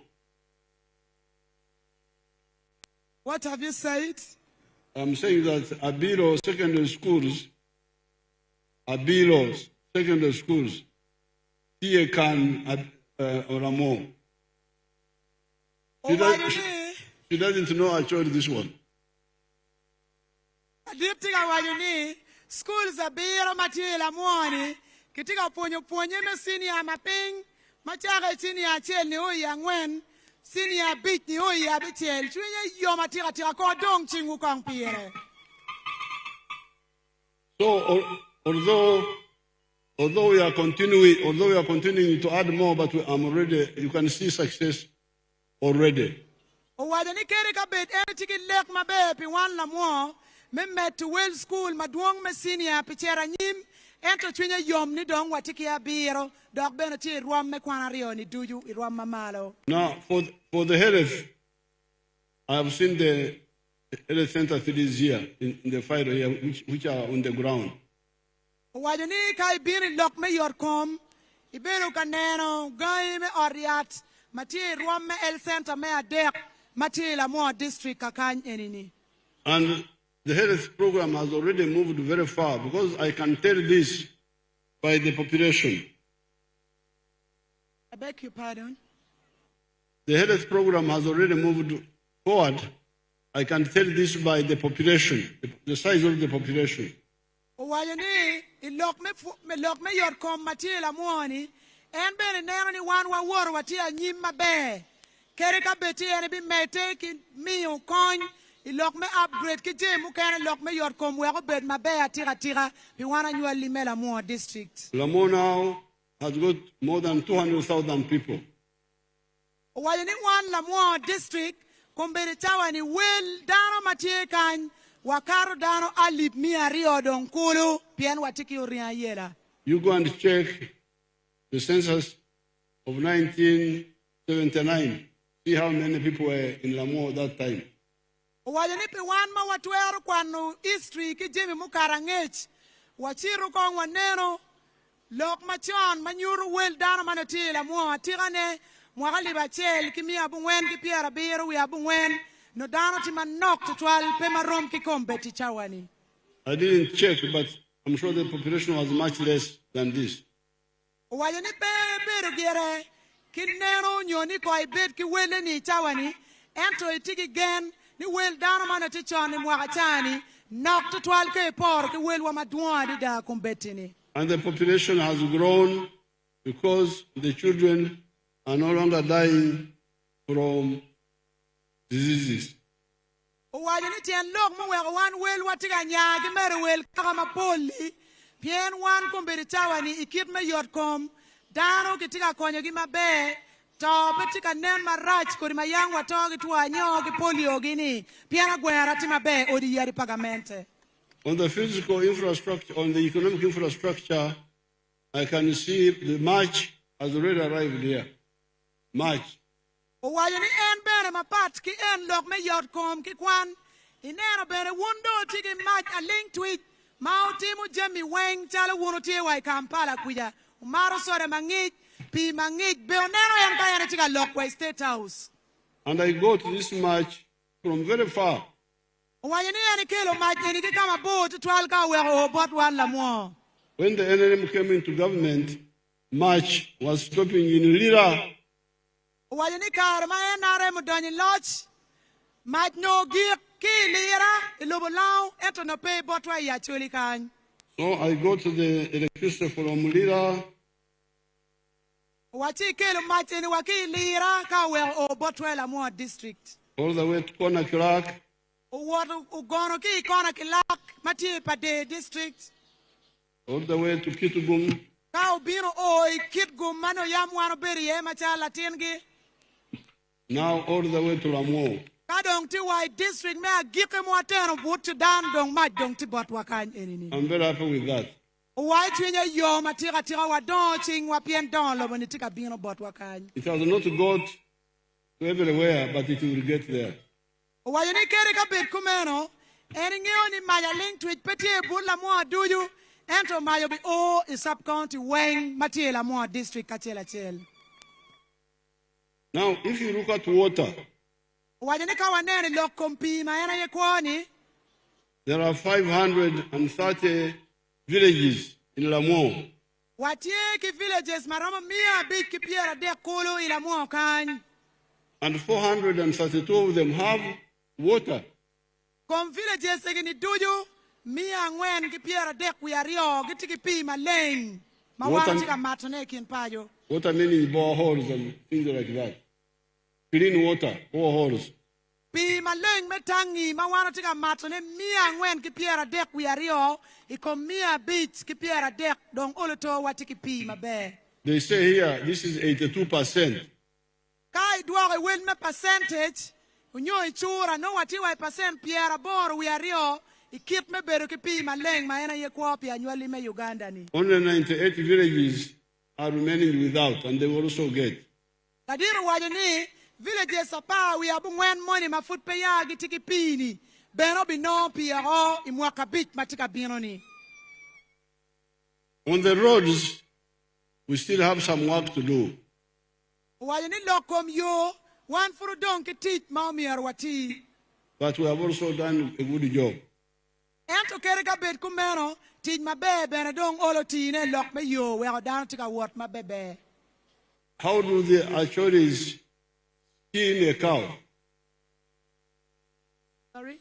What have you said? I'm saying that Abiro secondary schools, Tiekan, Lamwo. She doesn't know I chose this one. Schools Abiro Matila Mwani, Kitika Ponyo me senior mapping, Machaga senior chel ni oya ngwen, senior beat ni oya bitel, Chuya Yomatira Tirako Dong Chingu Kang Pierre. So although we are continuing to add more, but I'm already, you can see success already. Wadani Kerika bed anything lek mabe pi wan Lamwo, me met to well school maduong me senior pichera nyim, ento chwinya yom ni dong watiki Abiro, dog benoti ruam me kwanario ni duju iruam mamalo. Now for the health, I have seen the health center cities here in the fight here, which are on the ground. Wadani kai bini lok me yorkom, ibero kaneno, gai me oriat, mati ruam me el center me adek. Lamwo district kakany enini. And the health program has already moved very far because I can tell this by the population. I beg your pardon? The health program has already moved forward. I can tell this by the population, the size of the population. Wayani, ilok me yorkom Lamwo ni, en bene nero ni wan wa woro watia nyimma be. Kereka beti ene bi mete ki miyo kony ilok me upgrade ki jemu kene lok me yor kom weko bed mabe atira bi wana nyua lime Lamwo district. Lamwo now has got more than 200,000 people. Wayani wan Lamwo district kumbiri tawa ni wel dano matie kany wakaro dano alip mi ario don kulu pien watiki uria yela. You go and check the census of 1979. See how many people were in Lamwo that time. Wajanipi wan ma watuero kwano history ki jimi mukarangech. Wachiru kong waneno lok machon manyuru wel dano manoti Lamwo atirane mwagali bachel kimi abungwen ki piera biro wi abungwen no dano ti manok to 12 pema rom ki kombeti chawani. I didn't check, but I'm sure the population was much less than this. Wajanipi biro gere kinero nyoni ko ibet ki wele ni chawani ento itiki gen ni wel dano manoti chon ni mwakachani nok to 12 ke por ki wel wa madwa di da kombetini. And the population has grown because the children are no longer dying from diseases. Wajani tien lok mo weko wan wel watiga nyagi mere wel kama poli pien wan kombeti chawani ikip me yot kom dano kitika konyo gi mabe to betika nen marach kodi mayang watogi tuanyo gi polio gini piena gwera ti mabe odi yari pagamente. On the physical infrastructure, on the economic infrastructure, I can see the march has already arrived here. March. Wajani en bere mapat ki en lok me yot kom ki kwan inero bere wundo tiki march a link tweet mautimu jemi weng chalo wuno tie wai Kampala kuja umaro sore mangich pi mangich beonero yan kaya tika Lokwe State House. And I go to this march from very far. Wajani yani kilo march yani ki kama boat 12 ka weko bot wan Lamwo. When the NRM came into government, march was stopping in Lira. Wajani kar ma NRM donyi lodge march no gi ki Lira ilobo lao eto no pay bot wa ya chuli kany. So I go to the electricity from Lira Wachi kelo macheni waki lira ka we o botwe Lamwo district. all the way to Conakry, Water ugono ki kona kilak mati pade district. all the way to Kitgum, Ka ubino o kit gumano yamwano beri macha latingi. now all the way to Lamwo. Ka dong ti wai district me agike mo ateno but to dan dong ma dong ti bot wakan enini. I'm very happy with that. Why twinya yo matira tira wa don ching wa pien don lo boni tika bino bot wakan. It has not got to everywhere, but it will get there. Why you ni kere ka bit kumeno eni ngeo ni maya link tweet peti but Lamwo duju ento mayo bi o is sub county weng mati Lamwo district kachela chel. Now, if you look at water, Why you ni ka wanene lo kompi mayana ye kwani. there are 530 villages in Lamwo. Watie ki villages marama mia bit ki piera de kulu ila Lamwo kan. And 432 of them have water. Kom villages egini duju mia ngwen ki piera de kuyario giti ki pi maleng. Water- Mawala tika matone kin payo. Water meaning boreholes and things like that. Clean water, boreholes. Pi maleng metangi mawala tika matone mia ngwen ki piera de kuyario ikom mia bit ki piera de dong oloto watiki pi mabe. They say here, this is 82%. Kai duare win me percentage unyo ichura no watiwa percent piera bor wiario ikip me beru ki pi maleng maena ye kwapi anywali me Uganda ni. Only 98 villages are remaining without, and they will also get. Kadiru wajani villages apa we abu ngwen money mafut pe ya gitiki pini beno bino piero imwaka bit matika bino ni. On the roads, we still have some work to do. Wajani lokom yo one furu don ki teach maumier wati. But we have also done a good job. Ento kere ka bet kumeno teach mabe bene dong olo tine lok me yo we down tika wat mabebe. How do the Achoris skin a cow? Sorry?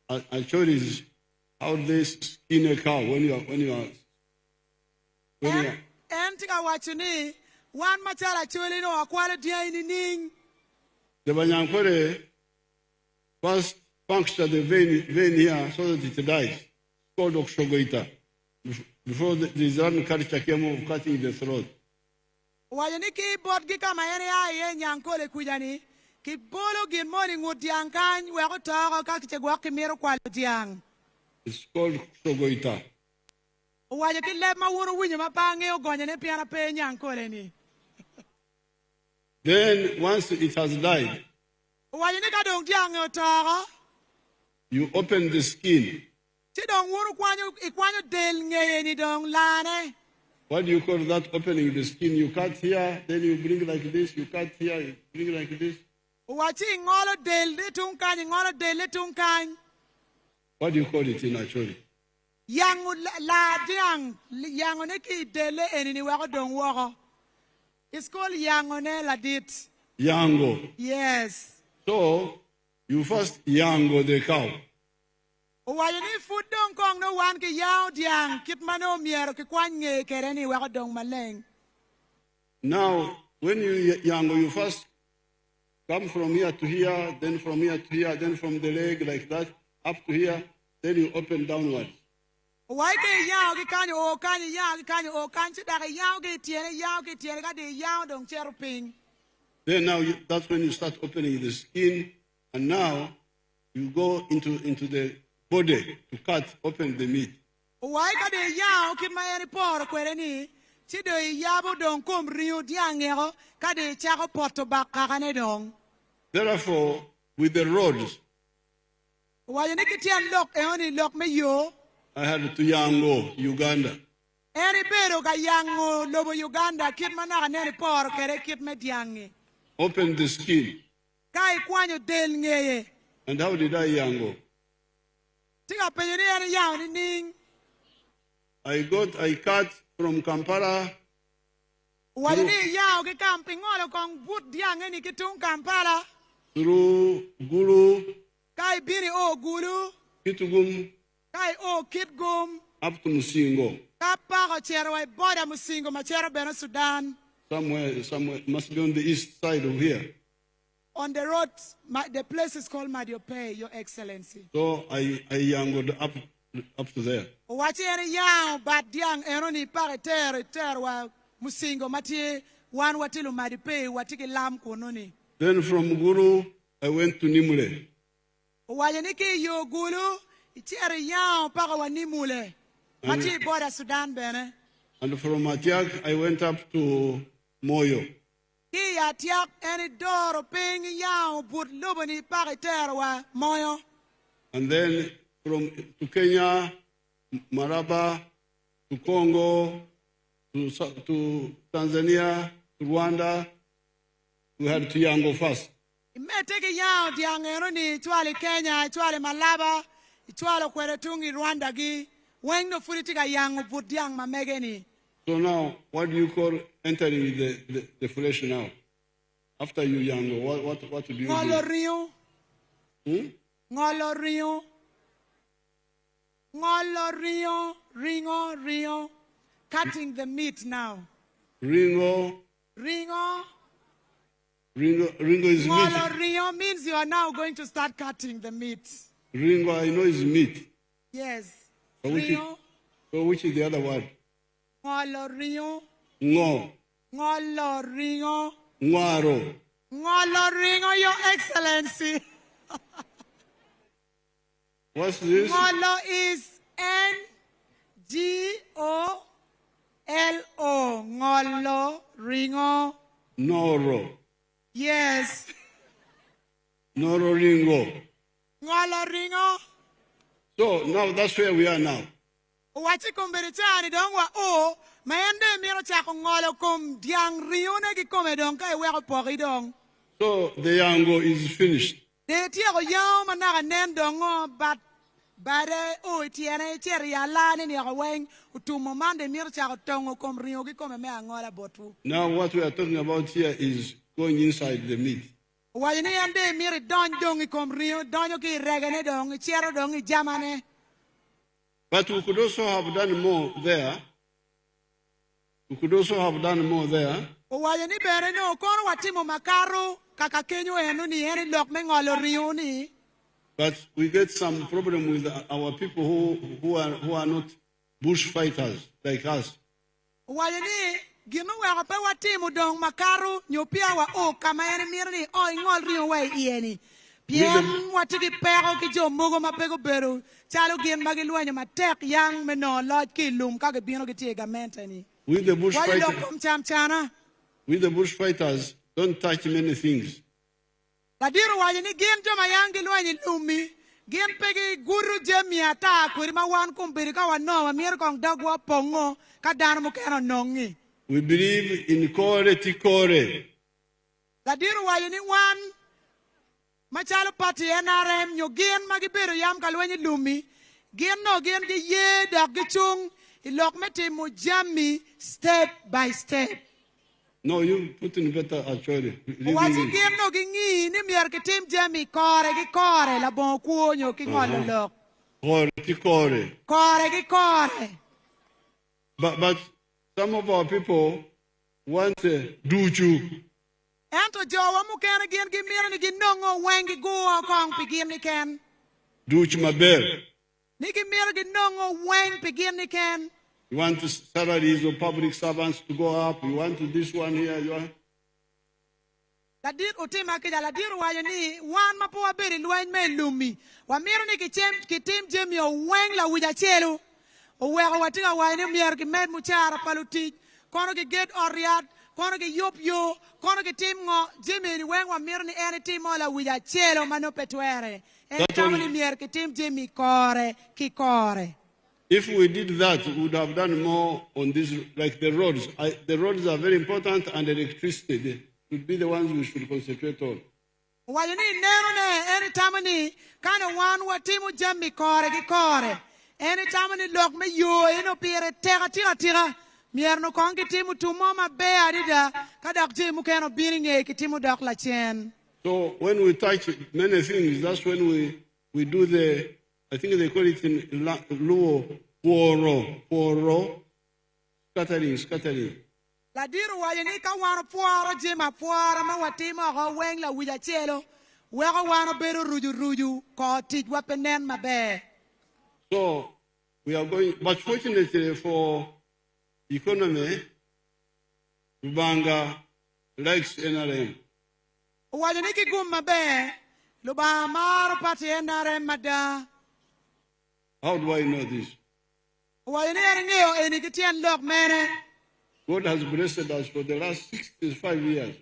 Achoris, how do they skin a cow when you are Tika wachuni one machala chuli no akwala dia ning. the Banyankore first puncture the vein here so that it dies. It's called Okshogoita. Before the Islamic culture came of cutting the throat. Wajani ki bot ki kama ye nyankole kujani ki bolo gin morning udiang kan we ko ta ka ki gwa ki mero kwa diang. It's called Okshogoita. Wajani ki le ma wuru winyo mapange o gonya ne piana pe nyankole ni. Then once it has died, Wajani ka dong diang o ta you open the skin. ti dong wuru ikwanyo del ngeye ni dong lane. What do you call that opening the skin? You cut here, then you bring like this, you cut here, you bring like this. Wachi ngolo del de tungkan ngolo del de tungkan. What do you call it in Acholi? Yang la diang yang ne ki dele enini wa ko dong wo. It's called yang one la dit. Yango. Yes. So, you first yango the cow. Wajani food dong kong no one ki yao diang kit mano miero ki kwanye kereni wa ko dong maleng. Now, when you yango, you first come from here to here, then from here to here, then from the leg like that, up to here, then you open downwards. Why ke yao ki kanyo o kanyo yao ki kanyo o kanyo da yao ki tiene ka de yao dong chero ping. Then now, that's when you start opening the skin, and now you go into the body to cut open the meat. Why ka de yao ki mayani por kwereni ti do yabo dong kom riu diangero ka de chako poto bakane dong. Therefore, with the rods, Why ni ki tian lok e oni lok me yo. I had to yango Uganda. Eri pero ka yango lobo Uganda kit manaka neri por kere kit me diangi. Open the skin. Kai kwanyo del ngeye. And how did I yango? Tika penyoni eri yao ni ning. I cut from Kampala Wajini yao ki camping olo kong but diangi ni kitung Kampala. through Gulu, Kai bini o gulu. Kitgum, Kai o kitgum. up to Musingo. Kapa ko chero wai boda musingo machero beno Sudan. somewhere, must be on the east side of here. On the road, the place is called Madiope, Your Excellency. So I yangled up to there. Watch any young, but young, eroni pare wa musingo mati one watilu Madiope, watiki lam kononi. Then from Guru, I went to Nimule. Wayaniki yo gulu, itiere young para wa nimule. Mati border Sudan bene. And from Atiak, I went up to Moyo. Ki atiak any door ping young, but lubani pare wa moyo. And then from to Kenya, Maraba, to Congo, to Tanzania, to Rwanda, we had to Yango first. Me take a young young eroni, Tuale Kenya, Tuale Malaba, Tuale Queretungi, Rwanda gi, when the Furitica young put young Mamegani. So now, what do you call entering the flesh now? After you Yango, what do you do? Ngolo Rio. Ngolo Rio. Ngolo Rio. Ringo. Cutting the meat now. Ringo is meat. Ngolo Rio means you are now going to start cutting the meat. Ringo, I know, is meat. Yes. So Rio. which is the other word? Ngolo Rio. Ngo. Ngolo Rio. Ngwaro. Ngolo Rio, Your Excellency. What's this? Ngolo is Ngolo. Ngolo Ringo. Noro. Yes. Noro Ringo. Ngolo Ringo. So now that's where we are now. Wachi kumberichani dongwa o maende miro chako ngolo kum diang rione ki kome dong kai weko pori dong. So the Yango is finished. De tiako yao manaka nen dongo but bare o tiene cheri alani ni ako weng utumo mande miro chako tongo kum rio ki kome me angola botu. Now what we are talking about here is going inside the meat. Wajini ande miro don dongi kum rio donyo ki regane dong chero dongi jamane. But we could also have done more there. Wajini bere no kono watimo makaru kaka kenyo enu ni eni lok me ngolo rio ni. But we get some problem with our people who are not bush fighters like us. Wajini gino weko pe watimo dong makaru nyopia wa o kama eni mirni o ngol rio wa ieni. Piem watiki pero ki jo mogo mapego bero. Chalo gien magiluanya matek yang meno lodge ki lum kage bino ki tiega mentani. With the bush fighters, don't touch many things. Ladiru wajini gien jo mayangi luanya lumi. Gien pegi guru jemi ata kurima wan kumbiri ka wano mir kong dagwa pongo ka dana mukeno nongi. We believe in kore tikore. Ladiru wajini wan machalo pati NRM nyo gien magibiru yam kalwenyi lumi. Gien no gien ki ye dak gichung ilok meti mujami step by step. No, you put in better actually. Wachi gien no gingi ni mier ki tim jami kore ki kore la bon kuonyo ki ngolo lok. Kore tikore. Kore ki kore. But some of our people want duchu. Ento jowa mukene gien ki mier ni ginongo wengi guo kong pigien ni ken. Duch maber. Niki mier ginongo weng pigien ni ken. You want the salaries of public servants to go up. You want this one here. You want... Ladir utima kija ladir wajani wan mapuwa beri luwen men lumi. Wamiru ni kitim jemi o weng la wija chelu. Uweka watiga wajani mier ki med muchara palutik. Kono ki get oriat. Kono ki yup yo. Kono ki tim ngo. Jemi ni weng wamiru ni eni tim o la wija chelu mano petuere. Eni tamani mier ki tim jemi kore ki kore. If we did that, we would have done more on this, like the roads. The roads are very important, and the electricity they should be the ones we should concentrate on. Wajani nero ne any tamani kind of one what timu jambi kore ki kore. Any tamani lok me yo eno pire tira. Mierno kongi timu tumoma be adida kadak timu keno biringe ki timu dak la chen. So when we touch many things, that's when we do the, I think they call it in Lamwo, scattering. Ladiru wajini ka wano puara jima puara ma watima ko weng la wija chelo. Wega wano beru ruju ko tijwa penen mabe. So we are going, but fortunately for economy, Lubanga likes NRM. Wajini ki gum mabe. Luba maru pati NRM mada. How do I know this? Wajini eringiyo enikitian lok mene. God has blessed us for the last 65 years.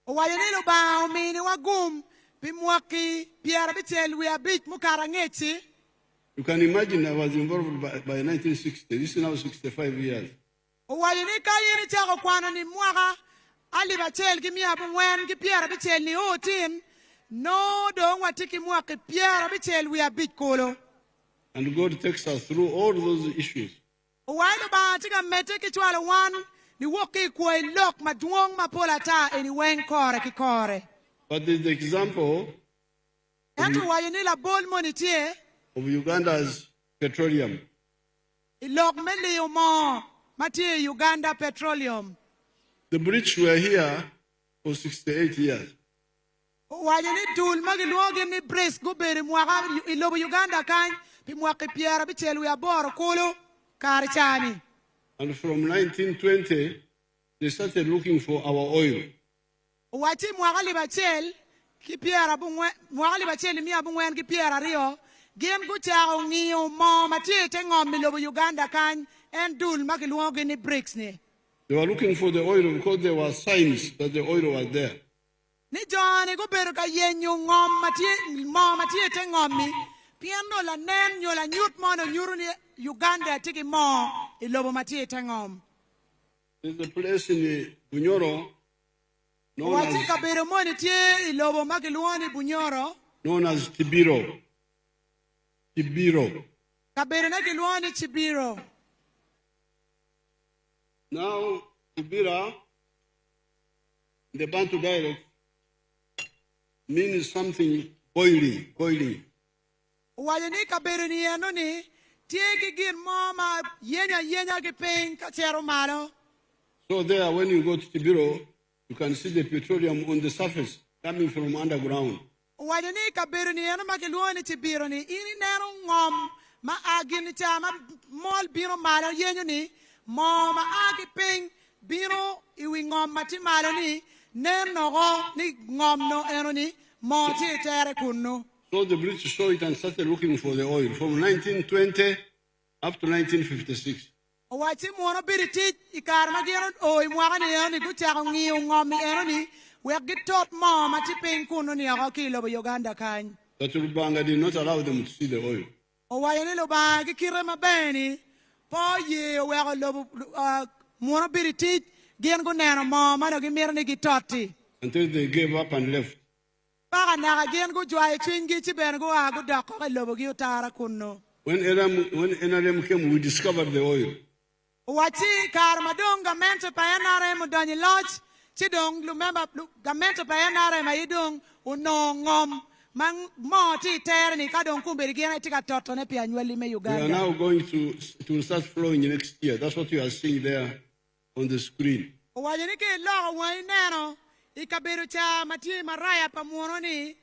Wajini luba umini wagum. Bimwaki piara bitel we abit mukarangeti. You can imagine I was involved by 1960. This is now 65 years. Wajini ka yini chako kwana ni mwaka. Ali batel kimia bumwen ki piara bitel ni otin. No dong watiki mwaki piara bitel we abit kolo. And God takes us through all those issues. Wajini ba tika mete kichwala wan. Ni woki kwa ilok maduong mapola ta eni wen kore ki kore. But there's the example Ento wajini la bol monitie. of Uganda's petroleum. Ilok meli umo. Matie Uganda Petroleum. The British were here for 68 years. Wajini dul magiluogi ni bris guberi mwaka ilobo Uganda kan. Pi mwaka piara bichelu ya boro kulu. Karichani. And from 1920, they started looking for our oil. Wati mwaka libachel. Ki piara bungwe. Mwaka libachel mi abungwen ki piara rio. Gien guchao ngiyo mo. Matie tengom ilobo Uganda kan. En dul magiluogi ni bricks ni. They were looking for the oil because there were signs that the oil was there. Ni Johnny go beru ka yenyu ngom matie te ngomi. Piano la nen yo la nyut mo no nyuru ni Uganda tiki mo ilobo matie te ngom. There's a place in Bunyoro Wati ka beru mo ni tie ilobo magiluoni Bunyoro. known as Tibiro. Tibiro. Ka beru na giluoni Chibiro. Now, Tibira, in the Bantu dialect, means something boiling. Wajini ka beru ni eno ni tie ki gir mo ma yenya ki ping ka chero malo. So there, when you go to Tibiro, you can see the petroleum on the surface coming from underground. Wajini ka beru ni eno magiluoni Chibiro ni ini nero ngom ma agini cha ma mol biro malo yenyo ni. Mo ma agi ping biro iwi ngom mati malo ni nen nogo ni ngom no eno ni mo ti tere kunno. So the British saw it and started looking for the oil from 1920 up to 1956. Wachi mo no biriti ikar ma gero o imwaga ni eno ni gucha ngi ngom ni eno ni we gitot mo mati ping kunno ni ako kilo bo Uganda kan. But Rubanga did not allow them to see the oil. O wayeni lo ba gi kire ma beni po ye we go lo mo no biriti gen go neno mo ma no gi mir ni gitoti. Until they gave up and left. Baka na gen go jwa chingi chi ben go agu dako ka lobo gi utara kunno. When NRM came, we discovered the oil. Wachi kar madong gamento pa NRM udonyi lodge chi dong lumemba gamento pa NRM ayidong unongom mang mo ti tere ni kadong kumberi gena tika toto ne pia nyweli me We are Uganda. now going to start flowing next year. That's what you are seeing there on the screen. Wajini ke lo wa neno ikaberu cha mati maraya pa muono ni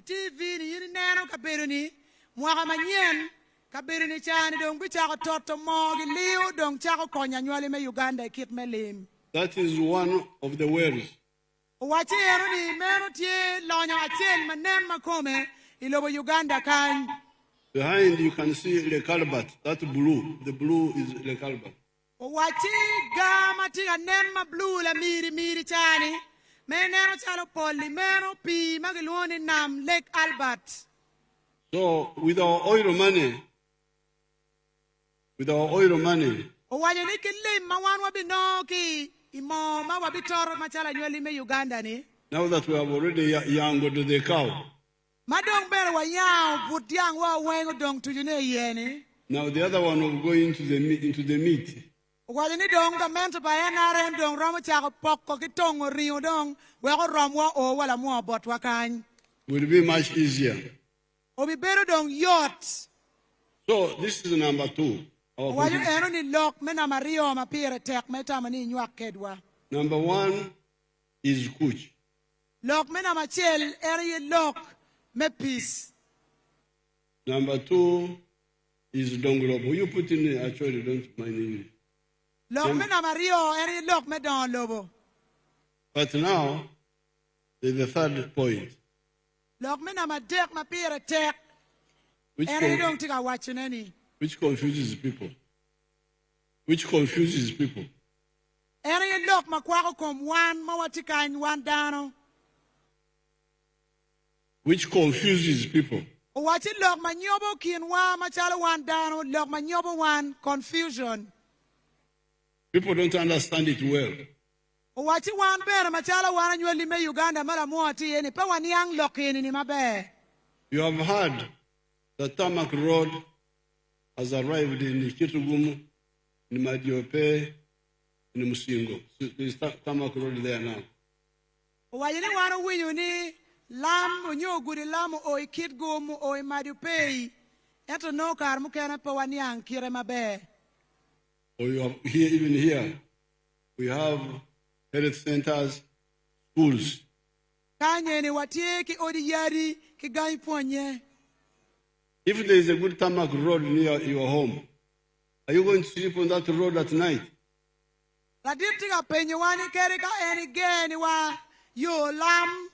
TV ni yini neno kaberu ni mwaka manyen kaberu ni chani dong bicha ko toto mo gi liu dong cha ko konya nyweli me Uganda kit me lim. That is one of the wells. Wachi ero ni mero tie lonya achel manen makome ilobo Uganda kan. Behind you can see Le Calbat. That blue. The blue is Le Calbat. Wachi gama tiga nen ma blue la miri chani. Menero chalo poli mero pi magiluoni nam Lake Albert. So with our oil money, Waje ni kilim mawan wabinoki imo ma wabitoro machala nyweli me Uganda ni. now that we have already yangled the cow, Madong bere wa yao putyang wa wengo dong tujune yeni. now the other one will go into the meat. Waje ni dong gamento pa NRM dong romo chako poko kitongo rio dong weko romwa o wala mua bot wakany. Will be much easier. Obi bero dong yacht. So this is number 2. Owacho eno ni lok me nama riyo mapire tek me tama ni nywak kedwa. Number 1 is Kuch. Lok me nama chel eno ye lok me peace. Number 2 is Donglobo. You put in actually don't mind English. Lok me nama riyo eno ye lok me don lobo. But now, there's the third point. Lok me nama dek mapire tek. Which, Eno ye dong tiga wachin eni. which confuses people. Which confuses people. Eno ye lok makwako kom wan mawatikany wan dano. Which confuses people. Owachi lok manyobo kin wa machalo wan dano, lok manyobo wan confusion. People don't understand it well. Owachi wan bere machalo wan anyweli me Uganda mala muati eni pa wan yang lok eni ni mabe. You have heard the tarmac road has arrived in Kitugum, in Madiope, in Musingo. So there's tarmac road there now. Owajini wan winyu ni lam onyo gudi lam o ikit gum o imadupei. Eto no kar mukena pa wan yang kire mabe. Or you have here, even here, we have health centers, schools. Kanye ni watie ki odi yari ki gany ponye. If there is a good tarmac road near your home, are you going to sleep on that road at night? La dirtiga penye wani kere ka eni geni wa yo lam.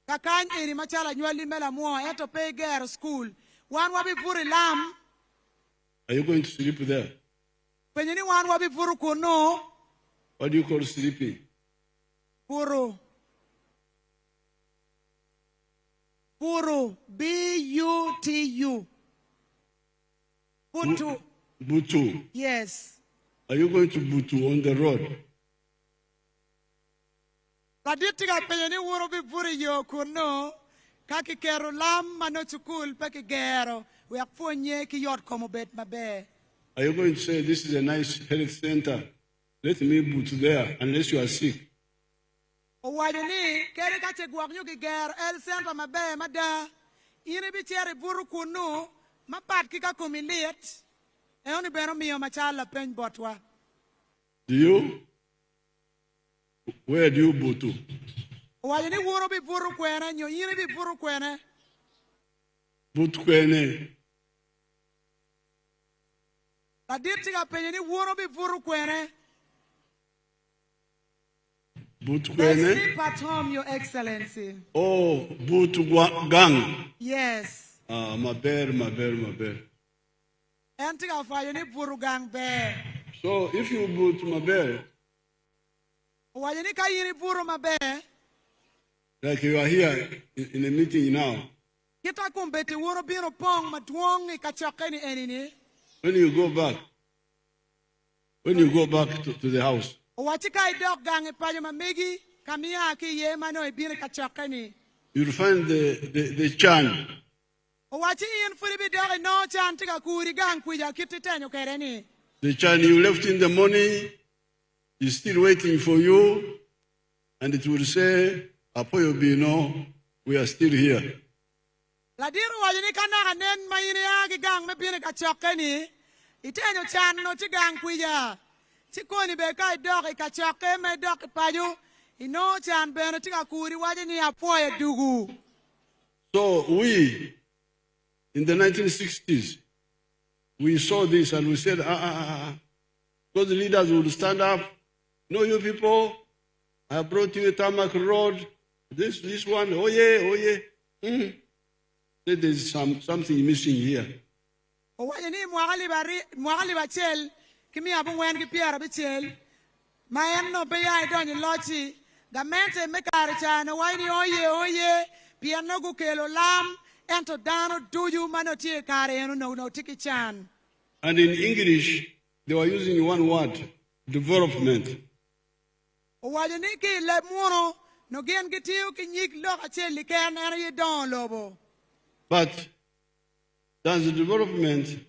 Kakany eni machala nyweli mela mua eto pay gero school. Wan wabi puri lam. Are you going to sleep there? Penye ni wan wabi puru kuno. What do you call sleeping? Puru. Puru. B-U-T-U. Butu. Butu. Yes. Are you going to Butu on the road? La dirtiga penye ni wuro bi puri yo kuno. Kaki kero lam mano chukul peki gero. We akfonye ki yot komo bet mabe. Are you going to say, this is a nice health center, let me boot there, unless you are sick? Owajini kere kache guaknyo ki gero el center mabe mada. Ini bi chere buru kuno. Mapat kika kumilit. Eoni beno miyo machala pen botwa. Do you? Where do you boot to? Owajini wuro bi buru kwene. Nyo ini bi buru kwene. Boot kwene. La dirtiga penye ni wuro bi buru kwene. Boot They kwene? sleep at home, Your Excellency. Oh, boot gang. Yes. Ah, maber. Entiga fayo ni buru gang be. So if you boot maber, Owajini ka yini buru mabe. like you are here in a meeting now, Kita kumbeti wuro bino pong matuong ikachakeni enini. when you go back to the house, Owachi ka idok gang ipayo mamigi. Kamia ki ye mano ibino ikachakeni. you'll find the chan. Owachi in furi bi doge no chan tiga kuri gang kuja kititenyo kereni. The chan you left in the morning is still waiting for you, and it will say, Apoyo Bino, we are still here. La diru wajini kana nen mayini agi gang me bino ikachakeni. Itenyo chan no ti gang kuja. Tikoni be kai dog ikachake me dog ipayo. Ino chan beno tiga kuri wajini apoye dugu. So we, in the 1960s, we saw this and we said, Because the leaders would stand up, no, you people, I brought you a tarmac road, this one, oh yeah. There's something missing here. Owajini mwagali bachel. Kimi abu wen ki piara bichel. Mayan no beya idonyi lochi. Gamente mekari chana waini oye. Piano gukelo lam. Ento dano duyu manotie kare eno no tiki chan. And in English, they were using one word, development. Owajini ki le muno. No gen gitiu ki nyik loka cheli ken eno ye don lobo. But does the development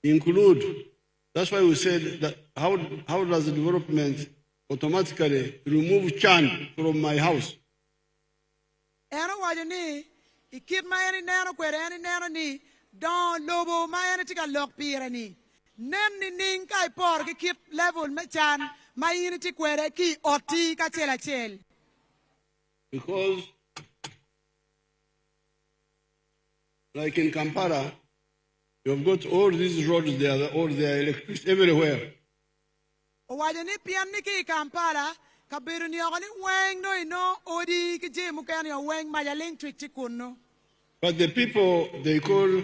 include? That's why we said that how does the development automatically remove Chan from my house? Eno wajini ikit ma eni neno kwere eni neno ni don lobo ma ene tika lok pire ni nen ni ning kai por ki kit level me chan ma ine ti kwere ki oti ka chela chel Because, like in Kampala, you've got all these roads there, all the electricity everywhere. o waje ni pian ni ki Kampala ka biru ni ogani weng no odi ki je mu kan yo weng ma ya electric ti kunno. But the people they call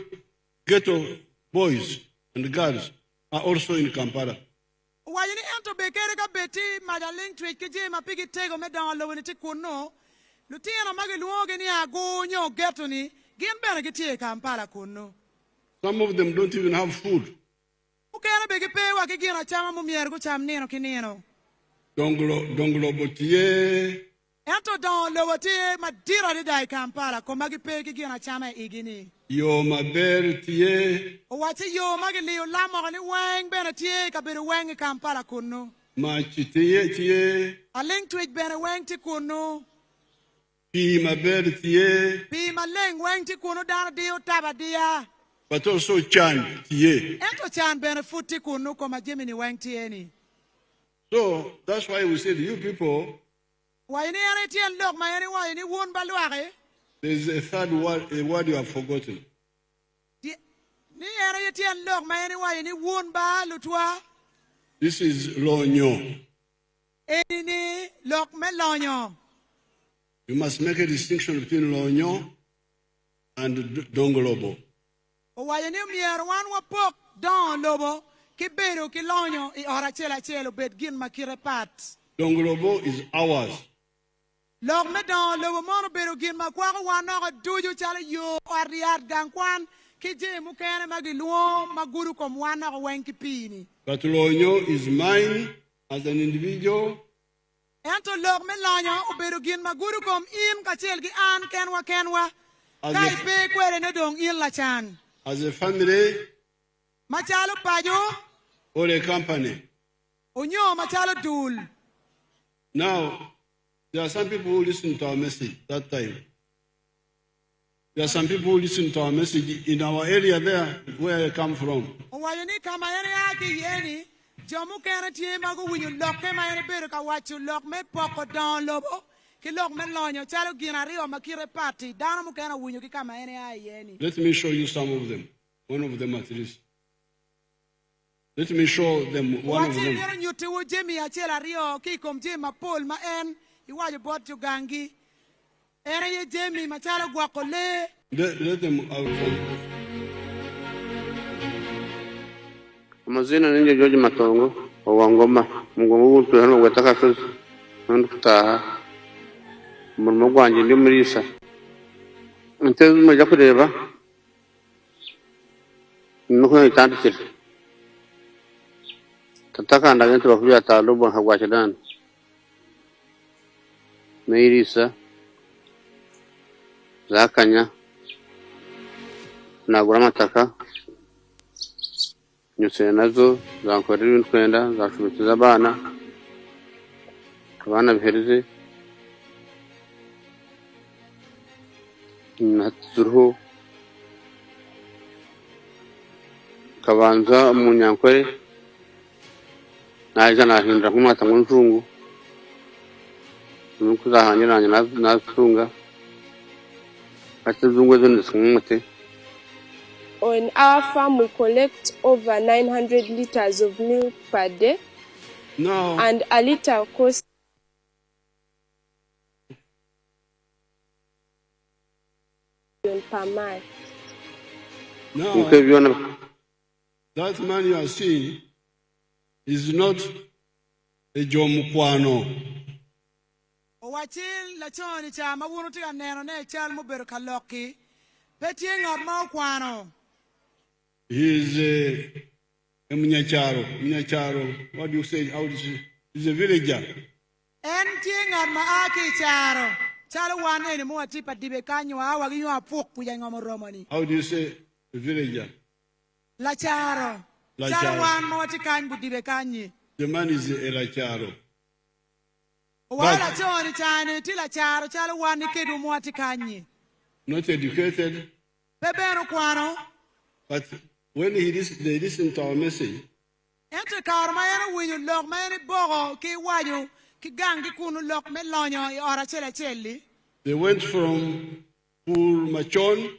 ghetto boys and girls are also in Kampala. Why ni ento bekere ka beti majaling tweet ke je mapigi tego me dan lo ni ti kunno lutina magi luoge ni agonyo geto ni gin bene ke tie Kampala kunno. Some of them don't even have food. Ukena bege pe wa ke gina chama mu mier go cham neno kineno. Donglo botie. Ento dan lo wotie madira ni dai Kampala ko magi pe ke gina chama igini. Yo maber tie. O wati yo magi liu lamo ni weng bene tie ka biru weng Kampala kunno. Ma tie. A link tweet bene weng ti kunno. Pi maber tie. Pi maleng weng ti kunno dana dio tabadia. But also chan tie. Ento chan bene futi kunno ko majemi ni weng tieni. So that's why we said, you people, Why ni ane tien lok ma yani why ni won balware? there's a third word, a word you have forgotten. Ni ane tien lok ma yani why ni won ba lutwa? This is lonyo. Eni ni lok me lonyo. You must make a distinction between lonyo and dongolobo. O why ni mier wan wa pok don lobo ki bedo ki lonyo I ora chela bet gin makire pat. Dongolobo is ours. Lok me don lobo mono bedo gin makwa wan no duju chala yo ariat gankwan ki je mu kene magi luo maguru kom wan no wen ki pini. But lonyo is mine as an individual. Ento lok me lonyo o bedo gin maguru kom in ka chel gi an kenwa. As Kai a- pe kwere ne dong in la chan. As a family Machalo pajo, or a company. onyo machalo dul. Now, there are some people who listen to our message that time. There are some people who listen to our message in our area there where I come from. Owayo ni kama yene aki yeni, jomu kene tie mago winyo lok ke ma yene bedo ka wachu lok me poko don lobo. Ki lok me lonyo chalo ginario makire pati. Dana mu kene winyo ki kama yene a yeni. Let me show you some of them. One of them at least. Let me show them one of Wachi them. yene nyuti wu jemi achela rio ki kom jemi pol ma en. Iwajo bot gangi. Ere ye jemi machalo guakole. Let them out. Amazina ninje George Matongo owangoma mugongo wuntu hano gwataka sozi ndu kutaha murimo gwanje ndi murisa nteze mujya kureba nuko itandikira tatakanda gento bakubya talubo hagwachadana meirisa zakanya nagura amataka nyuse nazo zankorera ibintu kwenda zashubikiza abana bihereze naturuho kabanza mu nyankore naje nahindura nk'umwata ngo njungu nuko zahanyiranye nasunga ati zungwe zo ndisumute. On our farm, we collect over 900 liters of milk per day, Now, and a liter costs per month. now, that man you are seeing is not a Jomukwano. Owachil la choni cha mawuno tika neno ne chal mo bedo kaloki. Petie ngot ma kwano. He is a Munyacharo. Munyacharo, what do you say? How do you say? He's a villager. En tie ngot ma aki charo. Chalo wane ni mo tipa dibe kanyo awa ginyo apuk kuya ngomo romani. How do you say a villager? La charo. La Chalo charo. wan mo tikany bu dibe kanyi. The man is a Lacharo. Wala choni chani tila charo chalo wan ni kedu mo tikanyi. Not educated, Bebeno kwano. But when they listen to our message, ente kar ma yana winyo lok ma yana bogo ki wanyo ki gang ki kunu lok me lonyo I ora chela cheli. they went from Pur Machon,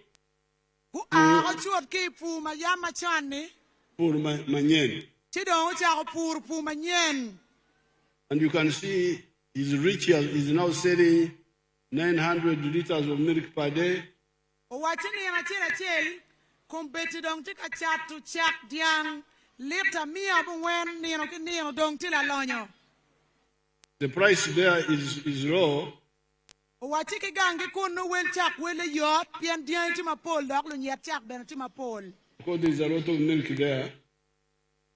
Ku a chuot ki pu ma yama chani. Pur Manyen. Chidong cha pu manyen. And you can see his ritual is now selling 900 liters of milk per day. O watini yana chela chel kumbeti dong tika chatu chak diang lita mia bu wen nino ki nino dong tila lonyo. The price there is low, O watiki gangi kunu wel chak wele yot pian diang tima pol dok lu nyet chak ben tima pol. because there's a lot of milk there.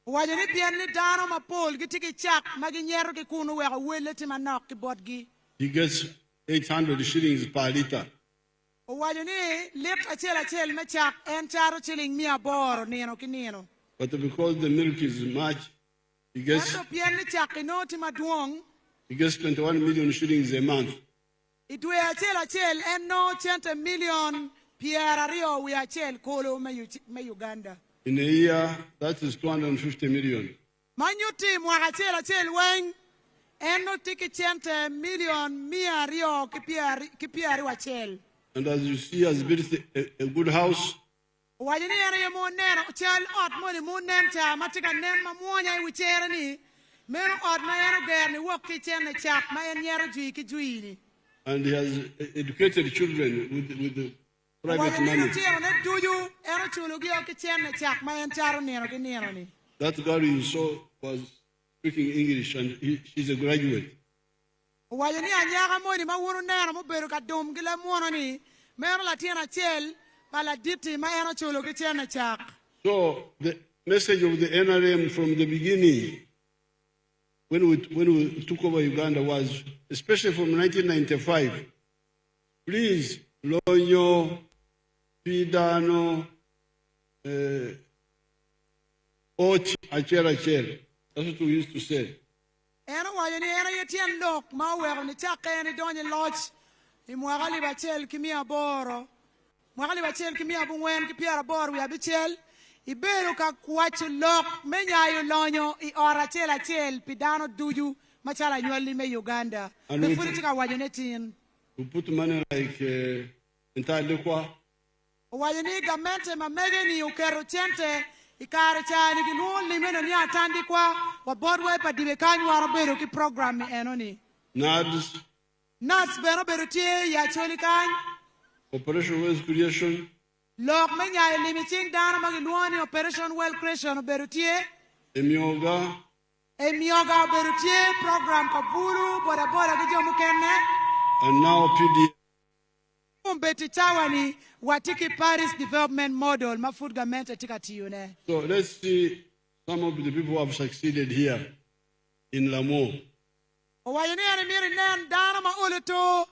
Wajani pian ni dano ma pol ki tiki chak magi nyero ki kunu weka wele tima nok ki bodgi. He gets 800 shillings per liter. O wajani lip achel me chak en charo chiling mia boro nino ki nino. But because the milk is much, he gets Ento pian ni chak ino tima duong. 21 million shillings a month. Itwe achel en no 100 million piera rio we achel kolo me Uganda. In a year, that is 250 million. Manyuti mwa achel weng en no tiki 100 million mia rio ki pieri wachel. And as you see, he has built a good house. Wajani ere mo neno chal ot mo ni mo nen cha matika nen ma monya I wichere ni mero ot ma ero ger ni wok ki chene chak ma en nyero jui ki jui ni. And he has educated children with the private Wajani money. no tiyo ne duju ero chulu gi ki chene chak ma en charo neno ki neno ni. That girl you saw was speaking English, and she's a graduate. Wajani anyaga mo ni ma wunu neno mo beru ka dum gile mono ni mero la tiena chel pala diti ma ero chulu ki chene chak. So the message of the NRM from the beginning, when we took over Uganda, was, especially from 1995, please, Lonyo, Pidano, Och, Achel. That's what we used to say. Eno wajani eno yetien lok ma wero ni chak eni donye loch I mwagali bachel kimia boro. Mwagali bachel kimia bungwen ki piara boro we abichel. Ibero ka kwachu lok menya yu lonyo I ora chel pidano duju machala nyoli me Uganda. And The we- furitika wajonetin. We put money like Ntalekwa, Wajani gamente mamege ni ukero chente ikare chani ki luon limeno ni atandi kwa wa bodwe pa dibekanyu warabero ki program eno ni. NADS, Nas beno bero tie ya choli kany. Operation Wealth Creation, Lok menya limiting dana magi luoni Operation Well Creation berutie. Emioga, Emioga berutie program kaburu boda ki jomu kenne. and now PD. Umbeti tawani watiki Paris Development Model mafood government tika tiyune. So let's see some of the people who have succeeded here in Lamwo. Owayini ani miri nen dana ma uleto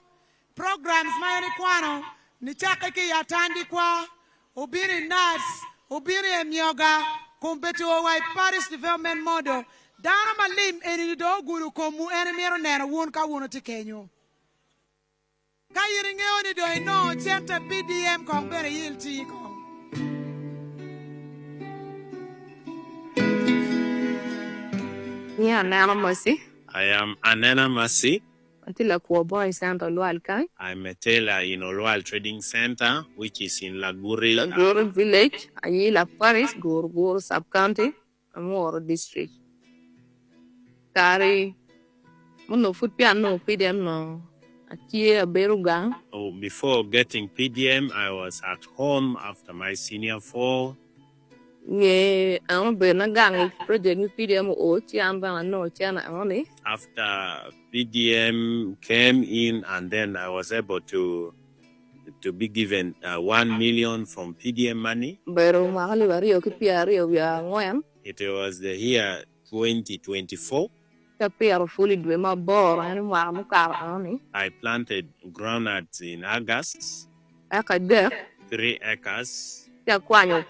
programs ma yani kwano ni chake ki yatandi kwa ubiri NAS ubiri emioga kumbeti owai Paris Development Model dana ma lim eni do guru komu eni miri nen wun ka wunu tikenyo. Kayiri ngeo ni do ino chente PDM kong bere yilti kong. Yeah, Nana Mercy. I am Anena Masi. Until a poor boy sound on Lualkai. I'm a tailor in Oloal Trading Center, which is in Laguri. Laguru Village, Ayila Paris, Gurgur Sub-County, Amor District. Kari, Muno foot piano, PDM no. Akie Berugang. Oh, before getting PDM, I was at home after my senior fall. Ye, I'm Benagang, project with PDM or Chiamba, no China only. After PDM came in, and then I was able to be given 1 million from PDM money. Beru Mahali Vario Kipiario, we are one. It was the year 2024. Kapir fully do my bore and Mamukar only. I planted groundnuts in August, Akade, 3 acres. Taquano,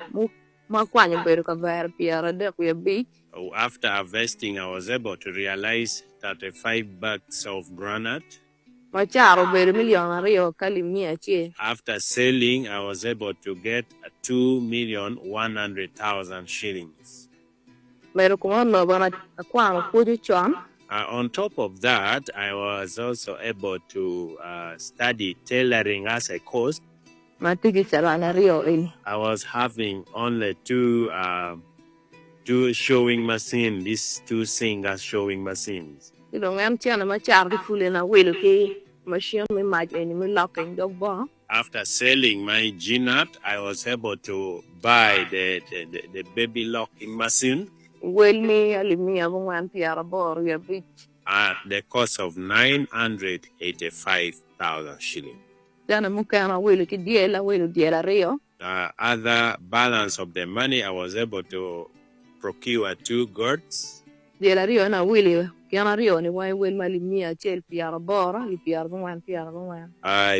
Maquano Beruka Pierre, we are big. Oh, after harvesting, I was able to realize 35 bags of groundnut. After selling, I was able to get 2,100,000 shillings. On top of that, I was also able to study tailoring as a course. I was having only two showing machines, these two singers showing machines. After selling my GNAT, I was able to buy the baby locking machine at the cost of 985,000 shillings. Other balance of the money, I was able to procure 2 goats. I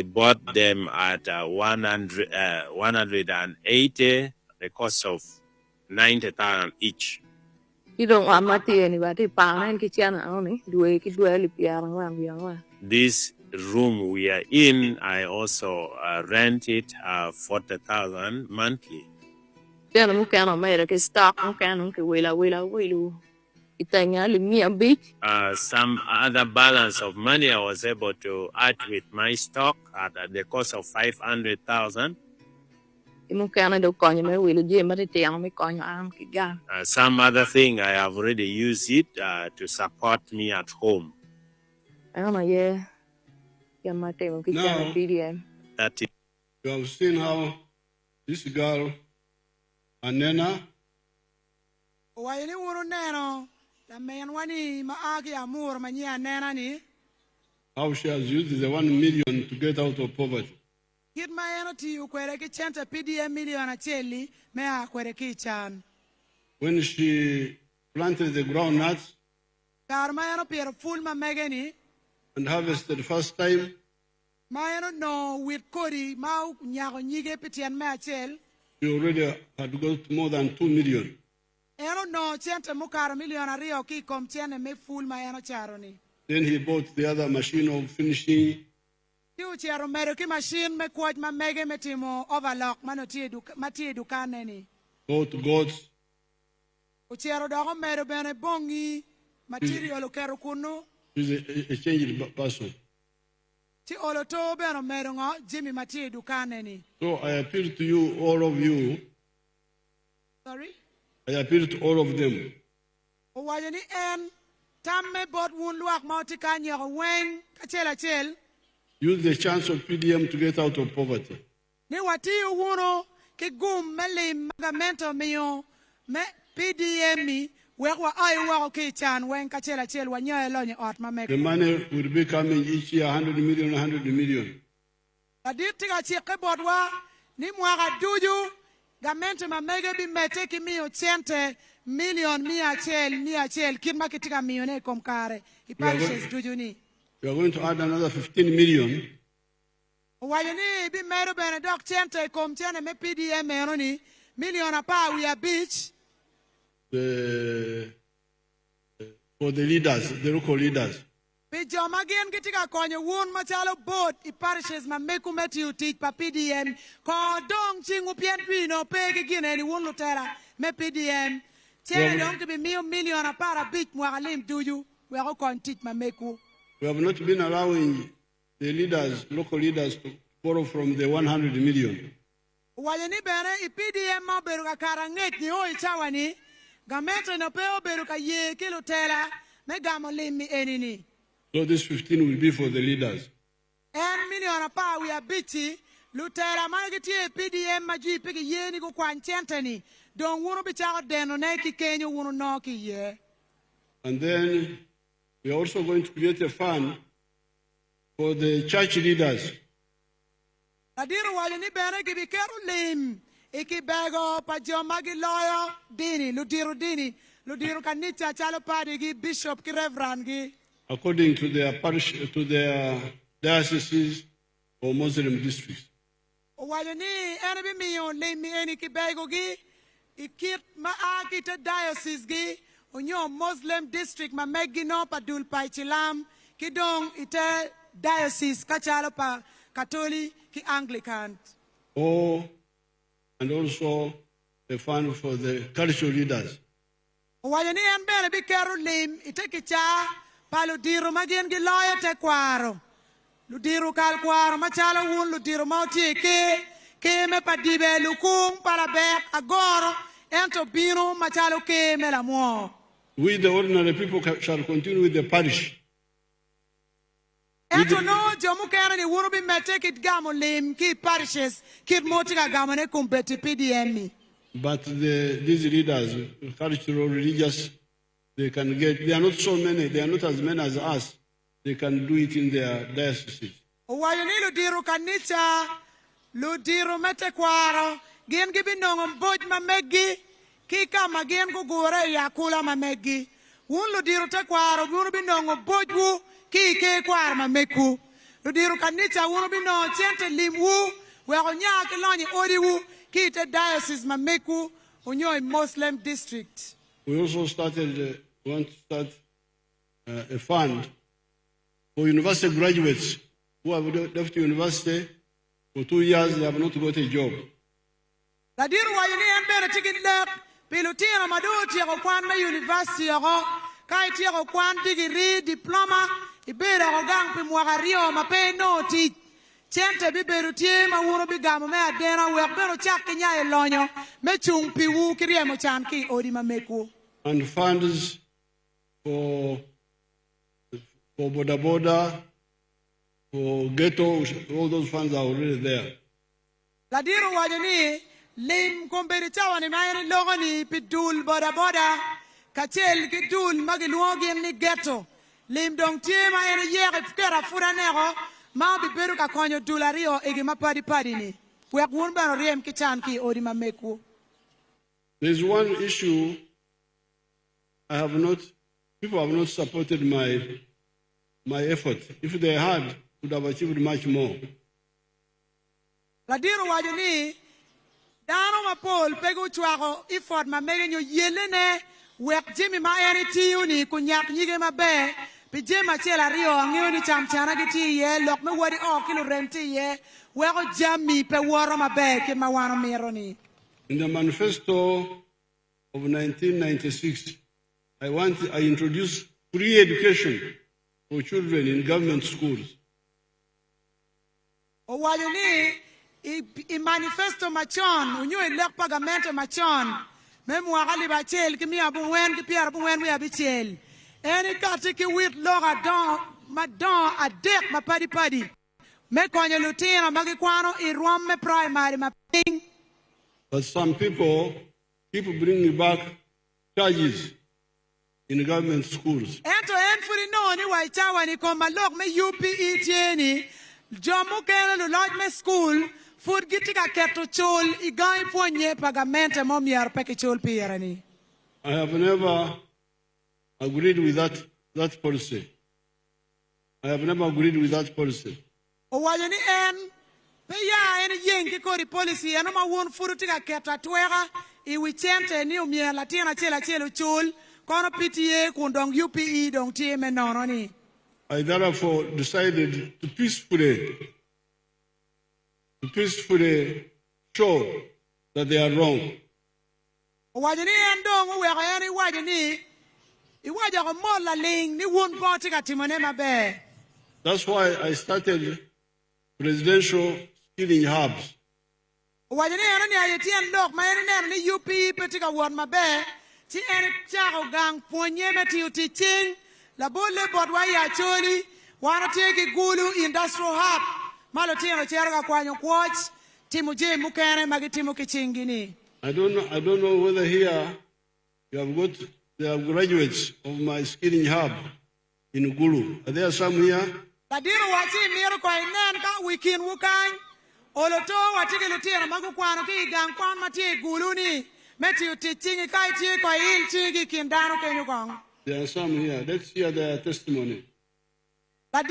bought them at 180, the cost of 90,000 each. This room we are in, I also rent it 40,000 monthly. Some other balance of money I was able to add with my stock at the cost of 500,000. Some other thing I have already used it to support me at home. Now, that is, you have seen how this girl, Anoonya, how she has used the 1 million to get out of poverty. When she planted the groundnuts and harvested the first time, she already had got more than 2 million. Then he bought the other machine of finishing. Goat. He's a changed person. So I appeal to you, all of you. Sorry? I appeal to all of them. Use the chance of PDM to get out of poverty. The money will be coming each year, 100 million, 100 million. We are going to add another 15 million. For the leaders, the local leaders. We have not been allowing the leaders, local leaders, to borrow from the 100 million. So this 15 will be for the leaders. And then we are also going to create a fund for the church leaders. According to their parish, to their dioceses or Muslim districts. Muslim district ma megino padul paichilam kidong ite diocese kachalo pa Catholic ki Anglican. Oh, and also a fund for the cultural leaders. Wajani en bene bi kero lim ite kicha pa ludiro magien gi loya te kwaro. Ludiro kal kwaro machalo wun ludiro mauti ke me pa dibe lukung para bek agoro ento biro machalo ke me Lamwo. We, the ordinary people, shall continue with the parish. Ento no jomu kera ni wunu bi mete kit gamo lim ki parishes kit motika gamo ne kumbeti PDM. But these leaders, cultural, religious, they are not so many, they are not as many as us. They can do it in their dioceses. Wayoni ludiru kanisa, ludiru mete kwaro, gen gibi nongom boj mamegi, kika magen kugure yakula mamegi. Wun ludiru te kwaro, wunu bi nongom bojwu, kike kwaro mameku. Ludiru kanisa, wunu bi nongom chente limwu, weko nyaki lonyi odiwu, Kita diocese mameku unyo Muslim district. We also want to start a fund for university graduates who have left university for 2 years, they have not got a job. Ladiru wa yini embere tikin lep pilotira maduti yako kwan university yako kaiti yako kwan degree diploma ibera yako gang pi mwagario mape noti. Chente bi berutie ma wuro bi gamo me adena we bero chake nya elonyo me chung pi wu kirie mo chan ki odi ma meku. And funds for boda, for ghetto, all those funds are already there. Ladiru wajani lim komberi chawa ni mayani logo ni pidul boda kachel kidul magiluogi ni ghetto lim dong tie ma ene yere fkera furanero ma bi beru ka konyo dulario igi ma padi ni wek wun bano riem ki chan ki odi ma meku. There's one issue people have not supported my effort. If they had, would have achieved much more. Ladiru wajani dano ma pol pegu chwako effort ma mege nyo yelene wek jimi ma ene tiyu ni kunyak nyige ma be Pijema chela rio angeo ni chamchana kiti ye lok me wadi kilo renti ye weko jami pe waro mabe ke mawano meroni. In the manifesto of 1996, I introduced free education for children in government schools. Owayoni I manifesto machon unyo ilek pagamento machon memu wakali bachel kimi abungwen ki piara bungwen we abichel. Any katiki with loga don madon a dek ma padi me konye lutina magikwano I rom me primary ma ping. But some people keep bringing back charges in government schools. Ento enfuri no ni waichawa ni koma lok me UPE tieni jomu kene lu lodge me school food gitika keto chol igai ponye pagamente mom yar peke chol pierani. I have never agreed with that policy. I have never agreed with that policy. Owayani en peya en yengi kori policy eno ma won furutika keta twega I wichente ni umye latina chela chul kono PTA kundong UPE dong tie menono ni. I therefore decided to peacefully show that they are wrong. Owayani en dong uwega yani wajani That's why I started presidential skilling hubs. Industrial hub. I don't know whether here you have got the graduates of my skilling hub in Gulu. Are there some here? There are some here. Let's hear their testimony. A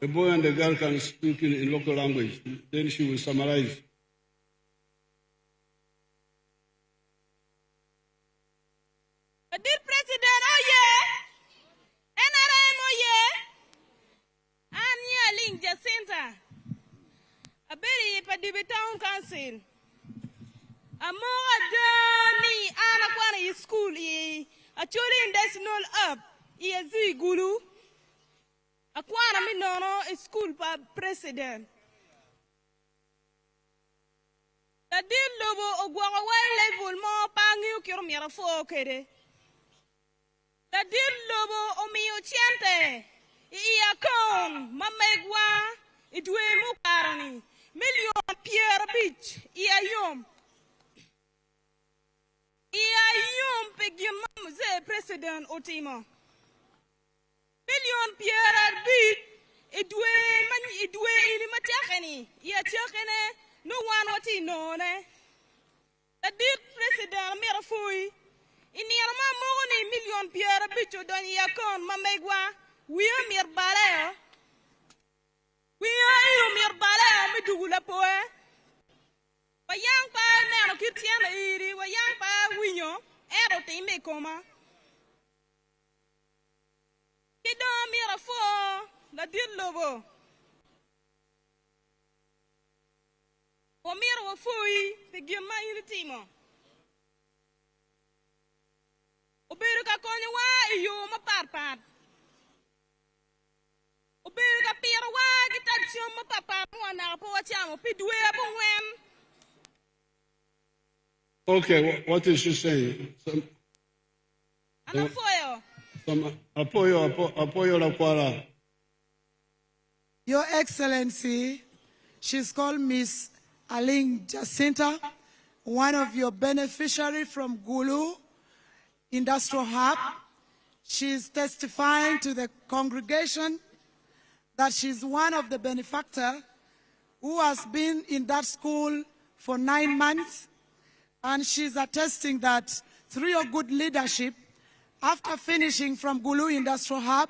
boy and a girl can speak in local language. Then she will summarize. Kadibi Town Council. Dani ana kwana school actually national up iezi gulu akwana mi nono school pa president la din lobo ogwa level mo pangi ukiro mira fo kede la din lobo omiyo chiente iakon mamegwa idwe mukarani million Pierre Beach iayom Museveni president Otima. Million Pierre Beat, idwe ili matiakeni, tiakene, no one what he known. The deep president Mirafui, in Yarma Moni, million Pierre Beat, don yakon, mamegwa, we are mere ballet. We are mere ballet, Medula poe. Wayang pa nano kitiana iri, wayang pa winyo. Ero te me koma. Kido mira fo la dir lobo. O mira wo fui te gema ilitimo. O beru ka konyo wa iyo ma parpat. O beru ka pira wa gitatsyo ma parpat mo na po wachamo pidwe abongwen. Okay, what is she saying? Apoyo la kwara. Your Excellency, she's called Miss Aling Jacinta, one of your beneficiaries from Gulu Industrial Hub. She's testifying to the congregation that she's one of the benefactors who has been in that school for 9 months. And she's attesting that through your good leadership, after finishing from Gulu Industrial Hub,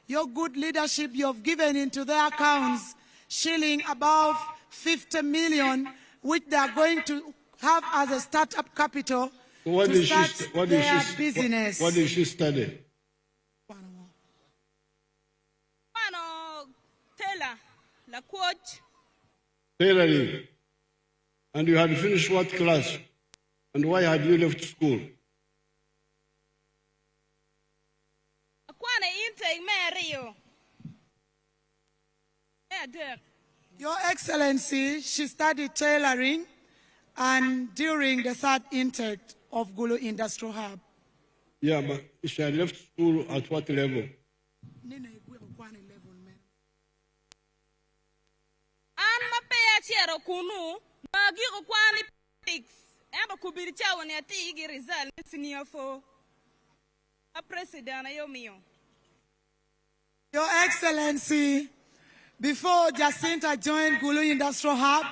your good leadership, you've given into their accounts shilling above 50 million, which they are going to have as a startup capital to start their business. What did she study? Tailoring. And you had finished what class? And why had you left school? Your Excellency, she studied tailoring and during the third intake of Gulu Industrial Hub. Yeah, but she had left school at what level? Your Excellency, before Jacinta joined Gulu Industrial Hub,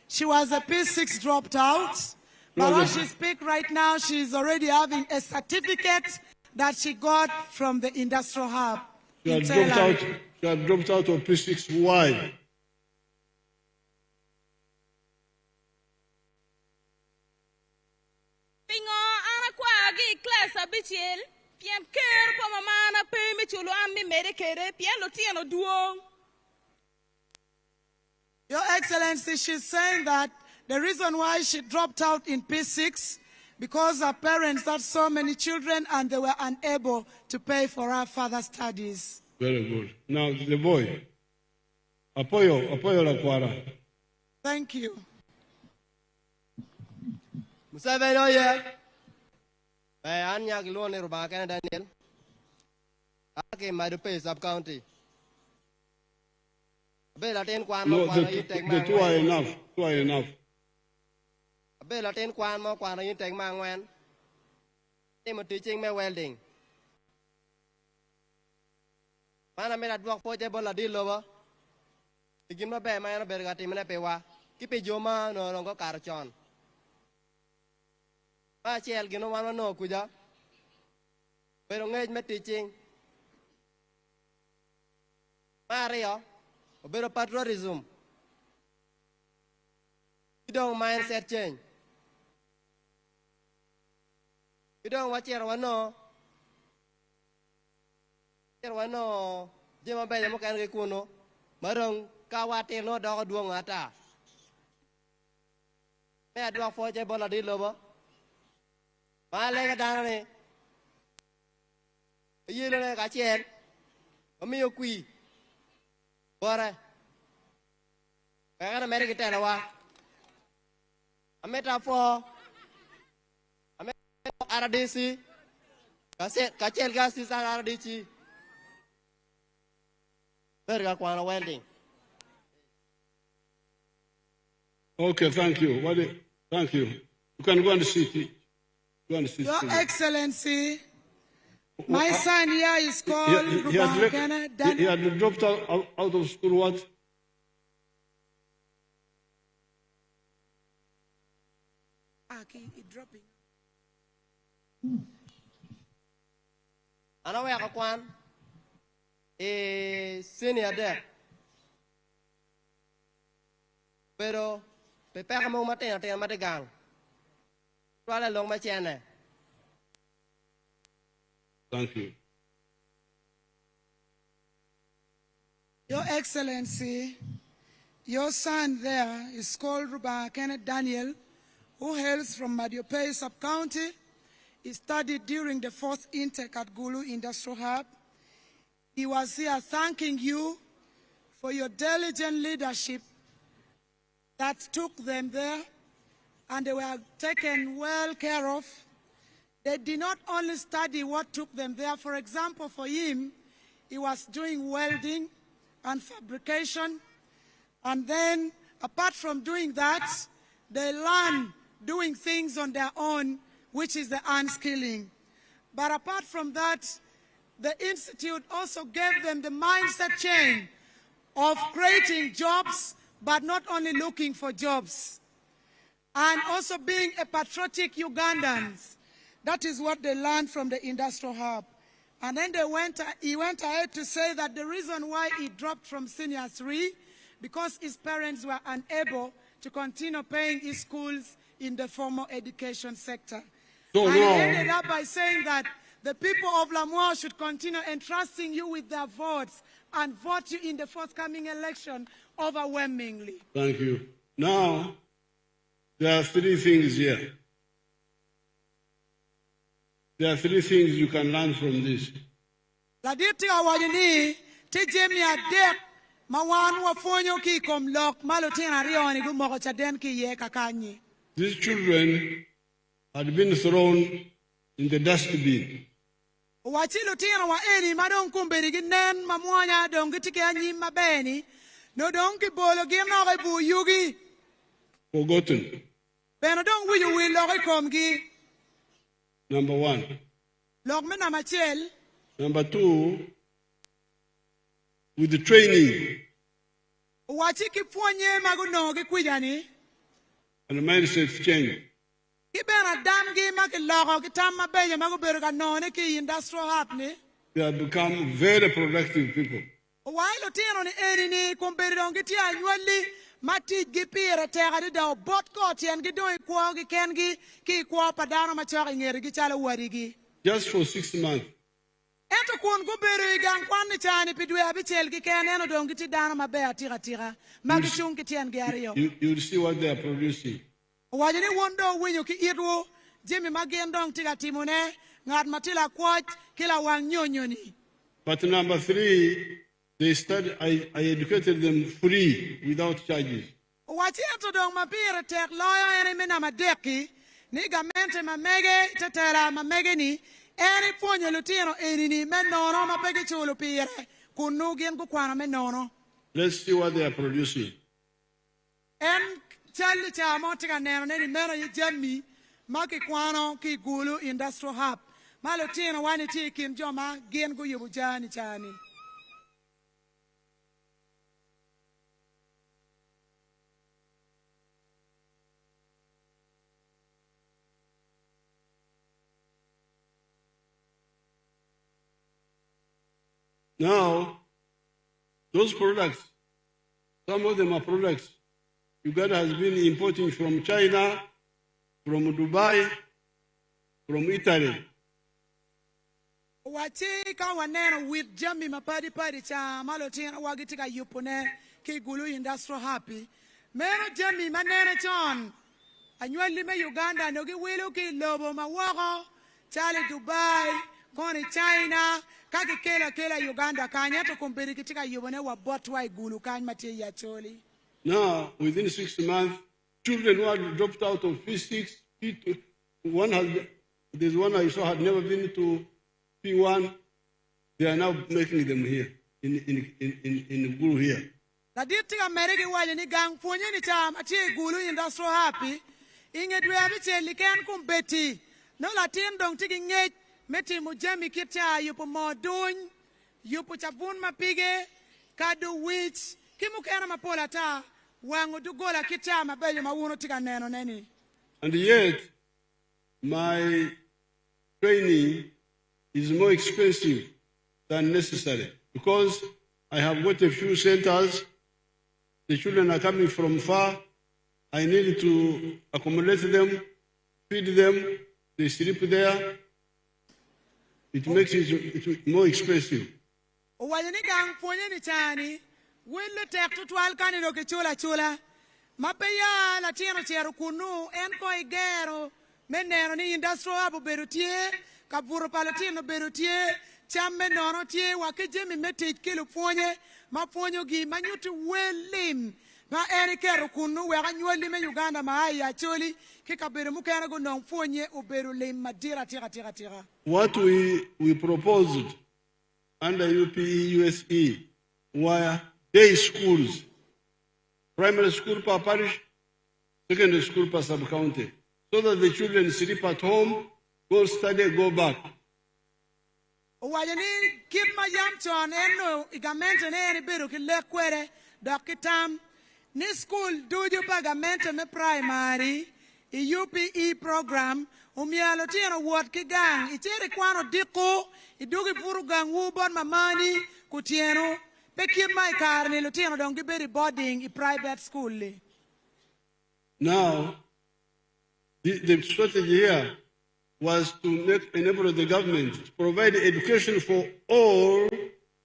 she was a P6 dropped out. But as she speaks right now, she's already having a certificate that she got from the Industrial Hub. She had dropped out of P6. Why? Your Excellency, she's saying that the reason why she dropped out in P6 because her parents had so many children and they were unable to pay for her further studies. Very good. Now the boy. Apoyo la kwara. Thank you. Museveni oye. Anya Gilone Rubaka Daniel. Okay, my pay sub county. No, the two are enough. Two are enough. Bella 10 kwan mo kwan you take man when I'm teaching me welding. Man, I made a work for table a deal over. You give my bear, man, a better got him in a pewa. Keep it your man or longer carchon. My child, you know, one no, could ya? We don't get me teaching. Mario, a bit of patriotism. You don't mindset change. You don't watch your one no. Your one no. Jima Bay Mokan Kuno. Marong Kawate no dog doing ata. me adwa fo je bola di lobo ma le ga dana ne yi le ga chen o mi yo qui bora ga na mere ke la wa ameta fo RDC kachel ga si sa RDC berga kwa welding. Okay, thank you. Thank you. You can go and sit. Your Excellency, my son here is called he had dropped out of school what? Dropping. Ano we akakwan senior there. Pero pepe ka mo mate na mate gang. Wala long ma chene. Thank you. Your Excellency, your son there is called Ruba Kenneth Daniel, who hails from Madiope sub-county. He studied during the 4th intake at Gulu Industrial Hub. He was here thanking you for your diligent leadership that took them there, and they were taken well care of. They did not only study what took them there. For example, for him, he was doing welding and fabrication. And then, apart from doing that, they learned doing things on their own, which is the unskilling. But apart from that, the Institute also gave them the mindset change of creating jobs, but not only looking for jobs. And also being a patriotic Ugandans. That is what they learned from the Industrial Hub. And then he went ahead to say that the reason why he dropped from Senior 3, because his parents were unable to continue paying his schools in the formal education sector. So and now, he ended up by saying that the people of Lamwo should continue entrusting you with their votes and vote you in the forthcoming election overwhelmingly. Thank you. Now, there are 3 things here. There are 3 things you can learn from this. Laditi awajini tijemi adek mawan wafonyo ki komlok malutina rioni gumoko chaden ki ye kakanyi. These children had been thrown in the dustbin. Wachilu tina wa eni madon kumberi ginen mamuanya dongi tike anyi mabeni no dongi bolo gimno ke bu yugi. Forgotten. Beno dong wiyu wi logi komgi. Number 1. Log me na machel. Number 2, with the training Wachiki fonye magunogi kwijani. and the mindset change. Kibena damgi maki logo kitama benya maguberuga none ki industrial hapni. They have become very productive people. Wailo tino ni eni ni kumberi dongi ti anywali mati gipira tega di da bot ko tien gi doi kwa gi kengi ki kwa padano machari ngeri gi chala warigi. Just for 6 months. Eto kun guberu gang kwani chani pidwe abichel gi ken eno dongi ti dano mabea tira magi chung ki tien gi ariyo. You will see what they are producing. Wajini wondo winyo ki irwo jimi magendong tiga timone ngad matila kwach kila wang nyonyoni. But number 3, they studied, I educated them free without charges. Wachi eto dong mapire tek loyo ene mina madeki ni gamente mamege tetera mamege ni ene ponye lutino eni ni menono mapege chulo pire kunu gien kukwana menono. Let's see what they are producing. En Charlie Chamo tika neno neni meno yi jami maki kwano ki Gulu Industrial Hub. Malutino wani tikin joma gien gu yubu jani chani. Now, those products, some of them are products Uganda has been importing from China, from Dubai, from Italy. Wachika waneno with jami mapadi padi cha malotina wagitika yupone ki Gulu Industrial Happy. Meno jami manene chon Anywali me Uganda no gi wilu ki lobo mawako chale Dubai koni China kaki kela Uganda kanya to kumpiri kitika yubone wa botwa igulu kanya matie ya choli. Now, within 6 months, children who had dropped out of P6, P2, there's one I saw had never been to P1. They are now making them here in Gulu here. La ditika America wale ni gang ponye ni cham atie Gulu industrial happy. Inge dwe abiche liken kumbeti. No latin dong tiki ngej meti mujemi kita yupo moduny yupo chapun mapige kadu wich kimu kena mapola ta wangu dugola kita mabele mawuno tika neno neni. And yet, my training is more expensive than necessary because I have got a few centers. The children are coming from far. I need to accommodate them, feed them, they sleep there. It makes it more expensive. Wajani gang ponye ni chani, wile tek tutwal kani loke chula. Mapeya la tieno chero kunu, enko igero, menero ni industrial abu berutie, kaburu palatino berutie, chamme nono tie, wakijemi mete kilo ponye, maponyo gi manyuti welim. Ma kero kunu wega nyoli me Uganda ya choli kika beru mukena go non fonye oberu le madira tira. What we proposed under UPE were day schools, primary school per parish, secondary school per sub-county, so that the children sleep at home, go study, go back. Wajani keep my yam ton eno igamente ne beru ki lekwere dokitam. Ni school duju pagamento me primary I UPE program umialo tieno wot ki gang itere kwano diko idugi puru gang ubon mamani kutieno peki mai karni lo tieno dongi beri boarding I private school li. Now the strategy here was to enable the government to provide education for all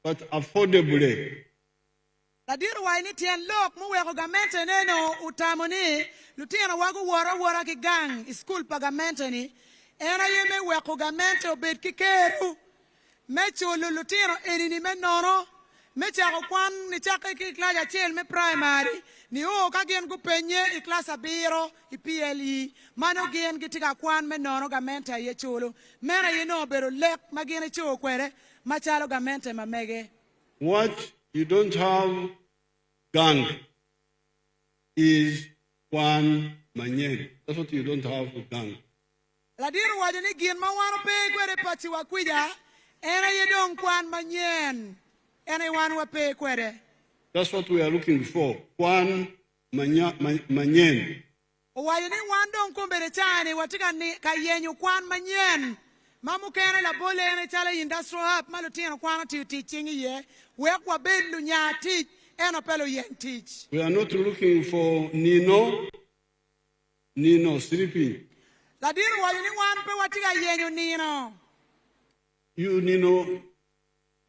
but affordably. La diru wa ini tien lok mu weko gamente neno utamoni lutieno wagu wara ki gang school pagamente ni ena yeme weko gamente obet ki keru mechulu lutieno enini me nono mechako kwan ni chake ki klaja chel me primary ni o kagien gu penye I class abiro I PLE mano gien gitika kwan me nono gamente ye chulu mera yeno bero lek magien chuo kwere machalo gamente mamege. What you don't have gang is one manyen. That's what you don't have gang. La diru wajani gien mawano pe kwere pati wakwija ena yedong kwan manyen ena wanu wa pe kwere. That's what we are looking for. One manyen. Wajani wandong kumbere chani watika ni kayenyu kwan manyen. Mamu kene la bole ene chala industrial hub malutino kwana teaching ye wekwa bedlu nya teach eno pelo yen teach. We are not looking for Nino sleeping. La diru wajani wan pe watika yenyu Nino. You Nino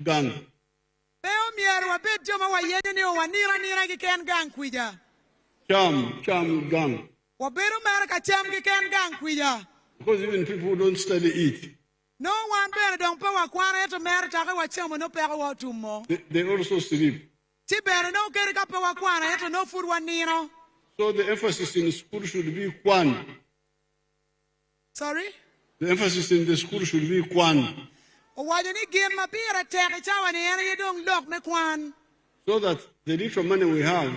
gang. Peo mieru wa bed joma wa yenyu ni wa nira ki ken gang kwija. Cham gang. Wa beru mera ka cham ki ken gang kwija. Because even people who don't study it. No one better don't pay wa kwana eto mera taka wa chamo no pega wa tumo. They also sleep. Ti better no keri ka pe wa kwana eto no food wa nino. So the emphasis in school should be kwan. Sorry? The emphasis in the school should be kwan. Wajani gien mapira teke chawa ni ene yedong lok me kwan. So that the little money we have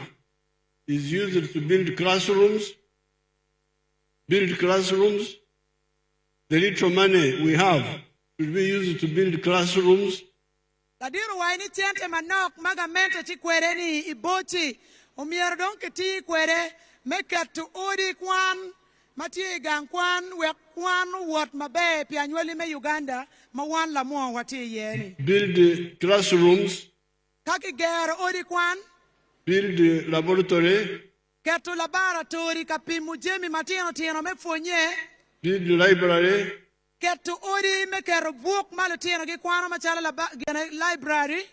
is used to build classrooms. The little money we have should be used to build classrooms. La diru wa ini tiente manok magamente ti kwere ni iboti. Umiero donke ti kwere meketu odi kwan mati gang kwan we kwan wat mabe pianyweli me Uganda mawan Lamwo wati yeni. Build classrooms. Kaki gero odi kwan. Build laboratory. Ketu laboratory kapimu jemi matino tieno me fonye. Build library. Ketu odi me kero book malutino ki kwana machala library.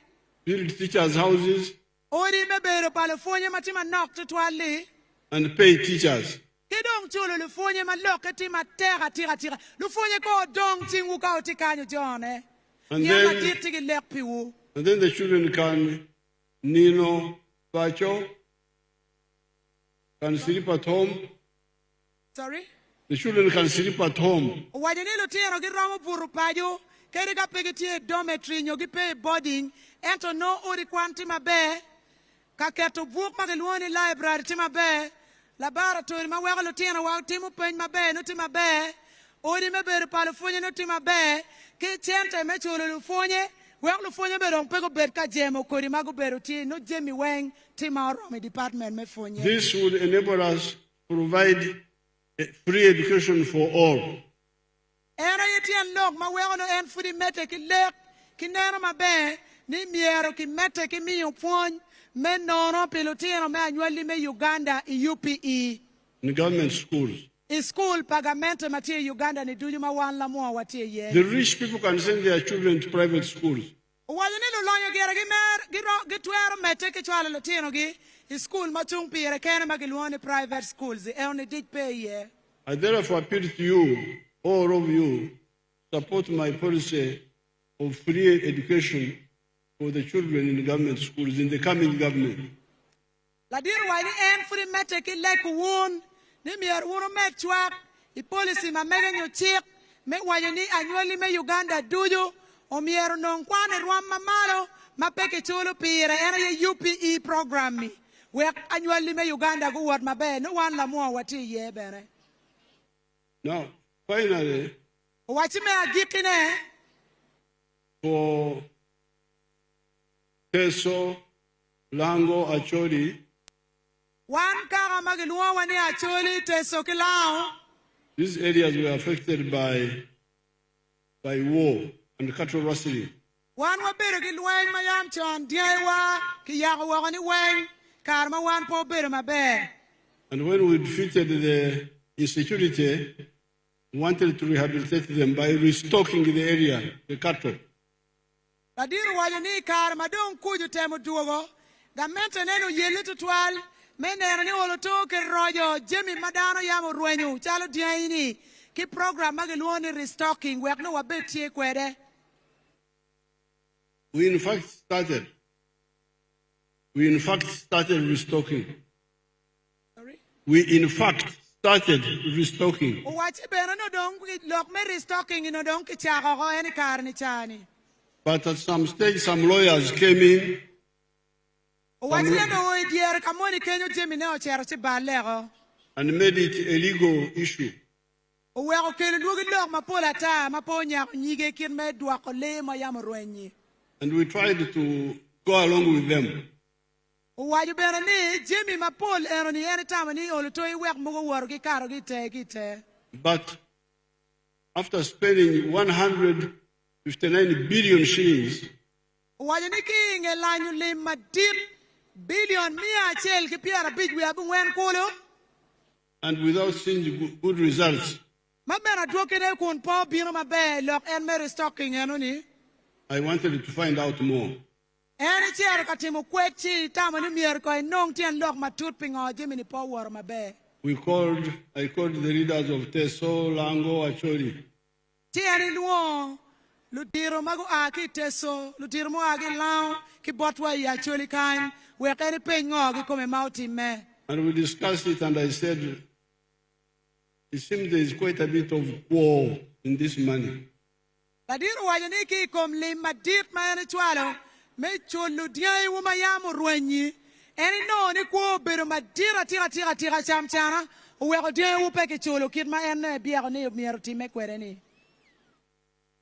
Build teachers' houses. Odi me bero pale fonye matima nok tutwali. And pay teachers. Kidong chulo lufonye maloke ti matera tira tira. Lufonye ko dong tingu ka otikanyo jone. And then the children can Nino Bacho can sleep at home. Sorry? The children can sleep at home. Wajanilo tiero giramo puru pajo. Kerika pegiti dormitory nyogi pay boarding. Ento no uri kwanti mabe. Kaketo book magelwoni library ti mabe. Laboratory ma wega lutieno wa timu pen mabe no ti mabe. Odi mebe palofonye no ti mabe. Ki chente me chulo lufonye. Wega lufonye be dong pego bed ka jemo kodi mago beru ti no jemi weng ti maoromi department me fonye. This would enable us to provide free education for all. Era yetien lok ma wega no en fudi mete ki lek ki neno mabe ni miero ki mete ki miyo pony. Men nono pilotino me annually me Uganda UPE. In government schools. In school pagamento matia Uganda ni duju ma wan Lamwo watia ye. The rich people can send their children to private schools. Wajani lo lonyo gera gituero mete ke chwala lotino gi in school matung pire kene magiluone private schools. E only did pay ye. I therefore appeal to you, all of you, support my policy of free education for the children in the government schools in the coming government. La diru wani en furi mete ki leku woon, ni mier wuro mek chwak, I policy ma mega nyo chik, me wajani annually me Uganda duju, o mier non kwane ruam mamalo, ma peke chulo pire, ena ye UPE program mi. Wek annually me Uganda go wat mabe, no wan Lamwo wati ye bere. Now, finally, wachi me agikine, for Teso, Lango, Acholi. One kara magiluwa wani Acholi, Teso Kilao. These areas were affected by war and cattle rustling. One wabere gilwen mayam chon, Diewa, Kiyawa wani wen, Karma one po bere mabe. And when we defeated the insecurity, we wanted to rehabilitate them by restocking the area, the cattle. Ladiru wajani Karma don't kuju temo duogo, the mentaneno yelu tutual. Menera ni oloto ke rojo Jimmy Madano yamo ruenyu chalo diaini ki program magiluoni restocking wek no wabeti kwede. We in fact started restocking. Sorry? We in fact started restocking. Wachi bena no dong lok me restocking no dong ki chako ko any karni chani. But at some stage some lawyers came in. And made it a legal issue. And we tried to go along with them. But after spending 159 billion shillings, and without seeing good results, I wanted to find out more. I called the leaders of Teso, Lango, Acholi. Lutiro mago aki Teso, lutiro mo agi lao ki botwa ya choli kind we kani pengo gi come mauti me. And we discussed it, and I said, it seems there is quite a bit of war in this money. Ladiru wajani ki kom lima dit mayani chwalo me chulu diai wuma yamu ruenyi eni no ni ko bero madira tira chamchana we ko diai wupe ki chulu kit ma en biero ni miero time kwereni.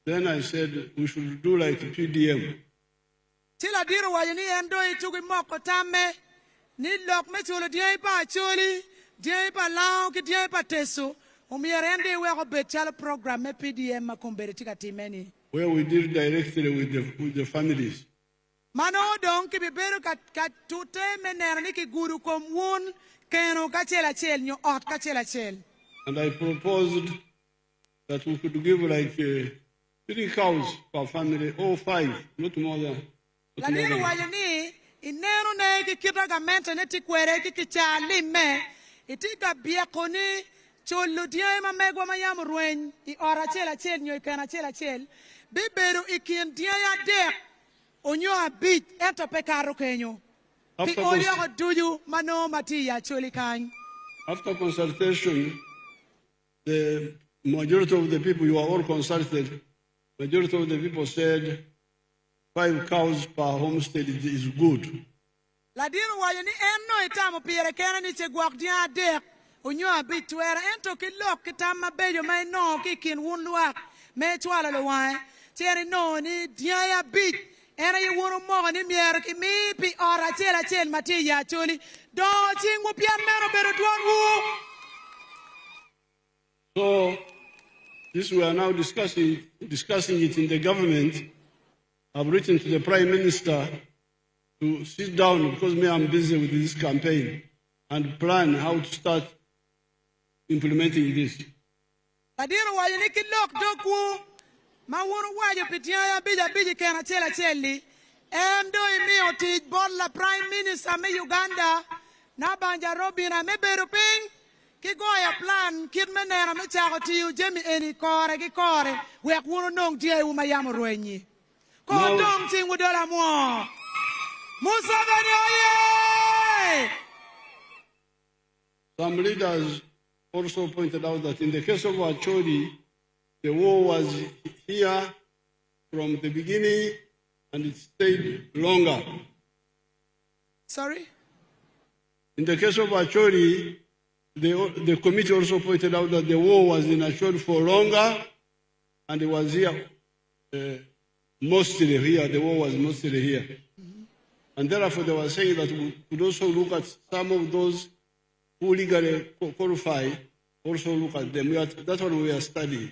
Then I said we should do like PDM. Tila diru wajani endo itugi moko tame ni lok me chulu diai pa chuli diai pa lao ki diai pa Teso umierende we ko betal program me PDM makumbere tika timeni. Where we deal directly with the families. Mano don ki biberu kat tute menera ni ki guru kom won keno ka chela chel nyo ot ka chela chel. And I proposed that we could give like 3 cows per family, or 5, not more than. La diru wajani inero ne ki kita gamenta ne ti kwere ki kichali me itika biakoni cholo dia ma megwa mayam rueny I ora chela chel nyo kana chel biberu ikin dia ya dek onyo abit ento pekaro kenyo pi olio duju mano mati ya choli kan. After consultation, the majority of the people, you are all consulted, majority of the people said 5 cows per homestead is good. Ladino wayani enno itamo pire kena ni chegwak dia dek onyo abit wera ento kilok kitama bejo may no kikin wunluak me chwala lo wai tieri no ni dia ya bit era ye wono mo ni mier ki mi pi ora chel mati ya choli do chingu pian mero bero duangu. So this we are now discussing it in the government. I've written to the Prime Minister to sit down because me I'm busy with this campaign and plan how to start implementing this. Ladino wayani kilok doku ma wono wajo pitia ya bija kena cheli endo imi oti bolla Prime Minister me Uganda na banja robina me beru ping ki goya plan kid menera me chago tiu jemi eni kore ki kore we wono nong tie u mayam ruenyi ko dong tingu dola mo Museveni oye. Some leaders also pointed out that in the case of Acholi, the war was here from the beginning and it stayed longer. Sorry? In the case of Acholi, the committee also pointed out that the war was in Acholi for longer and it was here, mostly here, the war was mostly here. And therefore they were saying that we could also look at some of those who legally qualify, also look at them. That's what we are studying.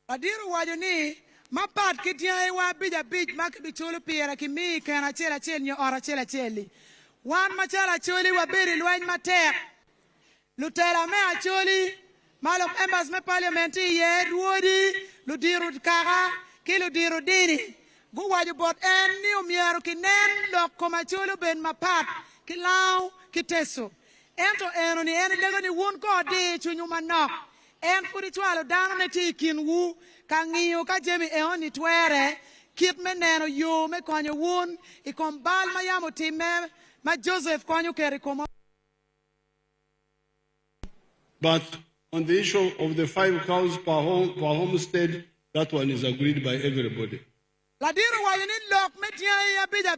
Adiru wajoni mapat kitia wa bija makibichulu pira kimi kana chela nyo ora cheli wan machala choli wa biri lweny matek lutela me acholi malom members me parliament ye ruodi ludiru kaga kiludiru dini gu waju bot en ni umiero kinen loko macholo ben mapat kilau kiteso ento eno ni eni lego ni wun ko di chunyu manok en furi chwalo dano ne ti kin wu ka ngiyo ka jemi e oni twere kit meneno yo me konyo wun I kombal mayamo time ma Joseph konyo keri komo. But on the issue of the 5 cows per homestead, that one is agreed by everybody. Ladiru wayini lok metia ya bija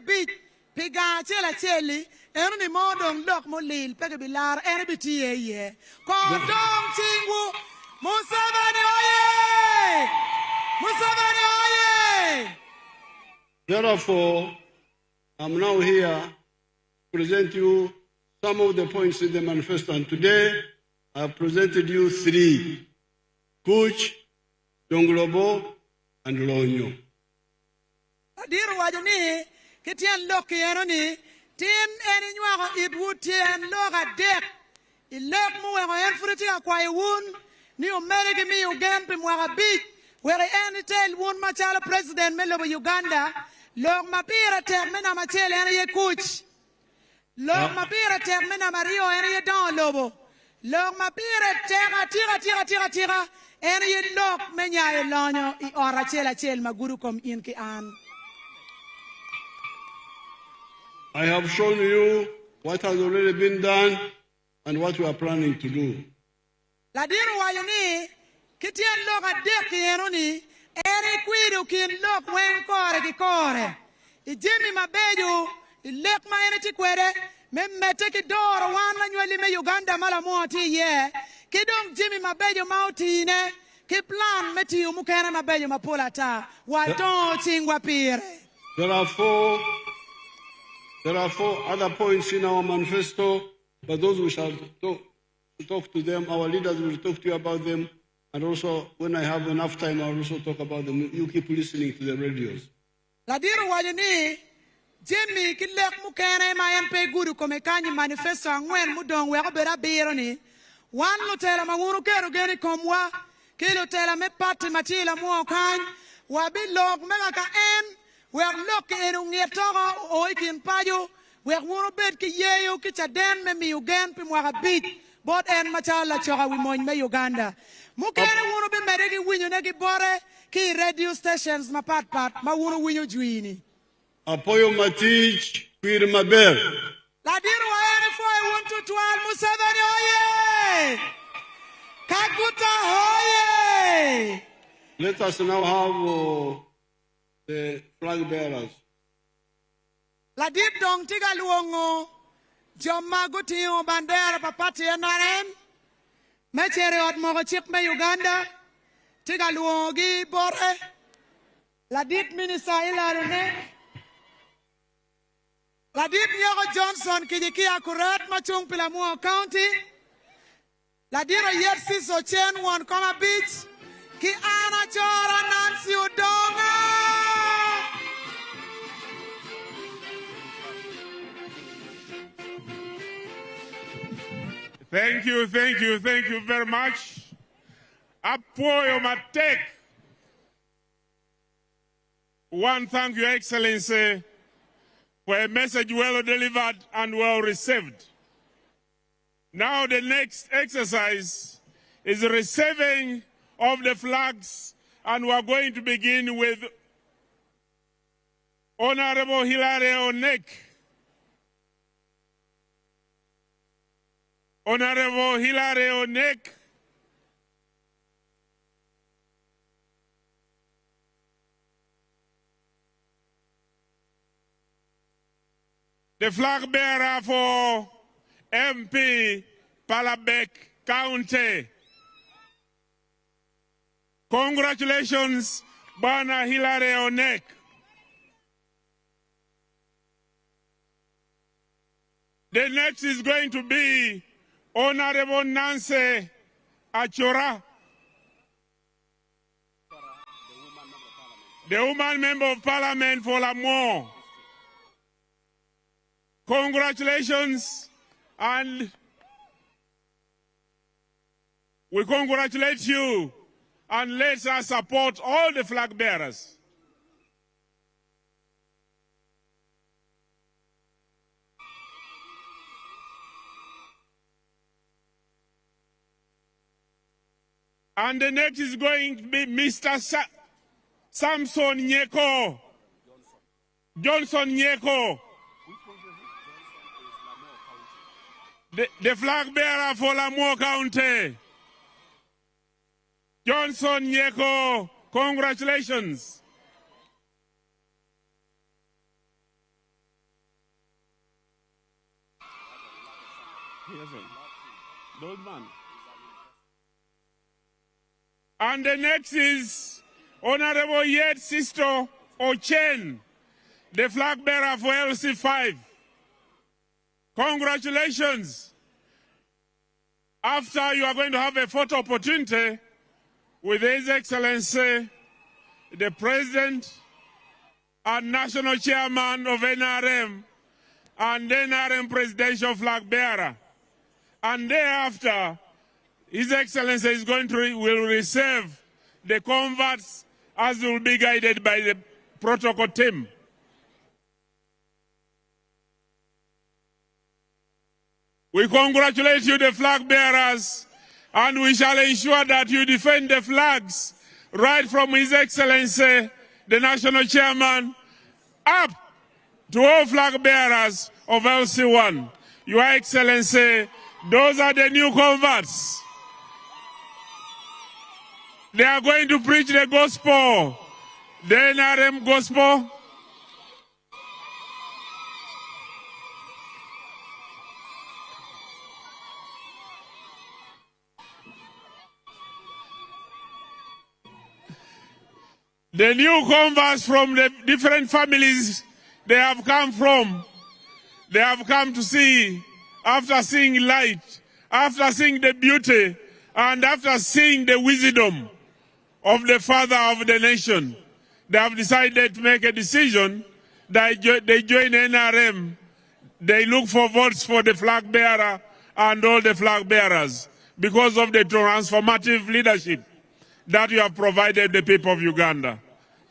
piga cheli enu ni modong lok mo lil pege bilar enu bitie ye ko dong tingu Museveni oye! Museveni oye! Therefore, I'm now here to present you some of the points in the manifesto, and today I have presented you 3: Kuch, Jonglobo, and Lonyo. Adiru wajoni kitian lok yenoni tim eni nywago idwutien loga dek ilek muwe en fruti akwa wun ni umerigi mi ugempi mwaga bich where any tell wun machala president melo Uganda log mapira tek mena machele ene ye kuch log mapira tek mena mario ene ye don lobo log mapira tek tira ene ye log menya ye lonyo I ora chel maguru kom in ki an. I have shown you what has already been done and what we are planning to do. Ladiru wayoni kitien loga dek yenoni eri kwidu kin lok wen kore ki kore ijimi mabeju ilek ma ene tikwede memmete ki doro wan la nyweli me Uganda mala moti ye kidong jimi mabeju mautine ki plan meti umukene mabeju mapola ta wato chingwa pire. There are 4 other points in our manifesto, but those we shall talk to them. Our leaders will talk to you about them. And also, when I have enough time, I'll also talk about them. You keep listening to the radios. Ladiru wajoni Jimmy kilek mukene ma MP guru komekani manifesto angwen mudong weko bera biro ni wan lutela mangunu kero geni komwa kilo tela me pati matila mo kan wabi log mega ka en wer lok enu ngetogo o ikin pajo wer wono bet ki yeyo ki chaden me mi ugen pi mwa bit bot en machala choka wi mon me Uganda mukere wunu be meregi winyo ne gibore ki radio stations mapat ma wunu winyo juini apoyo matich kwir maber ladiru waene foi 1 to 12 Museveni oye Kaguta hoye. Let us now have the flag bearers. La dit dong tiga luongo jomma gutio bandera papati NRM mechere od mogo chip me Uganda tiga luongi bore la dit minister ilarune la dit Nyogo Johnson kijiki akurat machung Lamwo County la diro yersi so chen one koma beach ki ana chora Nancy Udonga. Thank you very much. Apoyo matek. One, thank you, Excellency, for a message well delivered and well received. Now the next exercise is the receiving of the flags, and we are going to begin with Honorable Hilary Onek. Honorable Hilary Onek. The flag bearer for MP Palabek County. Congratulations, Bana Hilary Onek. The next is going to be Honorable Nancy Achora, the woman member of parliament for Lamwo. Congratulations, and we congratulate you, and let us support all the flag bearers. And the next is going to be Mr. Samson Nyeko. Johnson Nyeko. The flag bearer for Lamwo County. Johnson Nyeko, congratulations. And the next is Honorable Yet Sister Ochen, the flag bearer for LC5. Congratulations. After, you are going to have a photo opportunity with His Excellency, the President and National Chairman of NRM and NRM Presidential Flag Bearer. And thereafter, His Excellency is going to will receive the converts as will be guided by the protocol team. We congratulate you, the flag bearers, and we shall ensure that you defend the flags right from His Excellency, the National Chairman, up to all flag bearers of LC1. Your Excellency, those are the new converts. They are going to preach the gospel, the NRM gospel. The new converts from the different families they have come from, they have come to see, after seeing light, after seeing the beauty, and after seeing the wisdom of the father of the nation, they have decided to make a decision that they join NRM. They look for votes for the flag bearer and all the flag bearers because of the transformative leadership that you have provided the people of Uganda.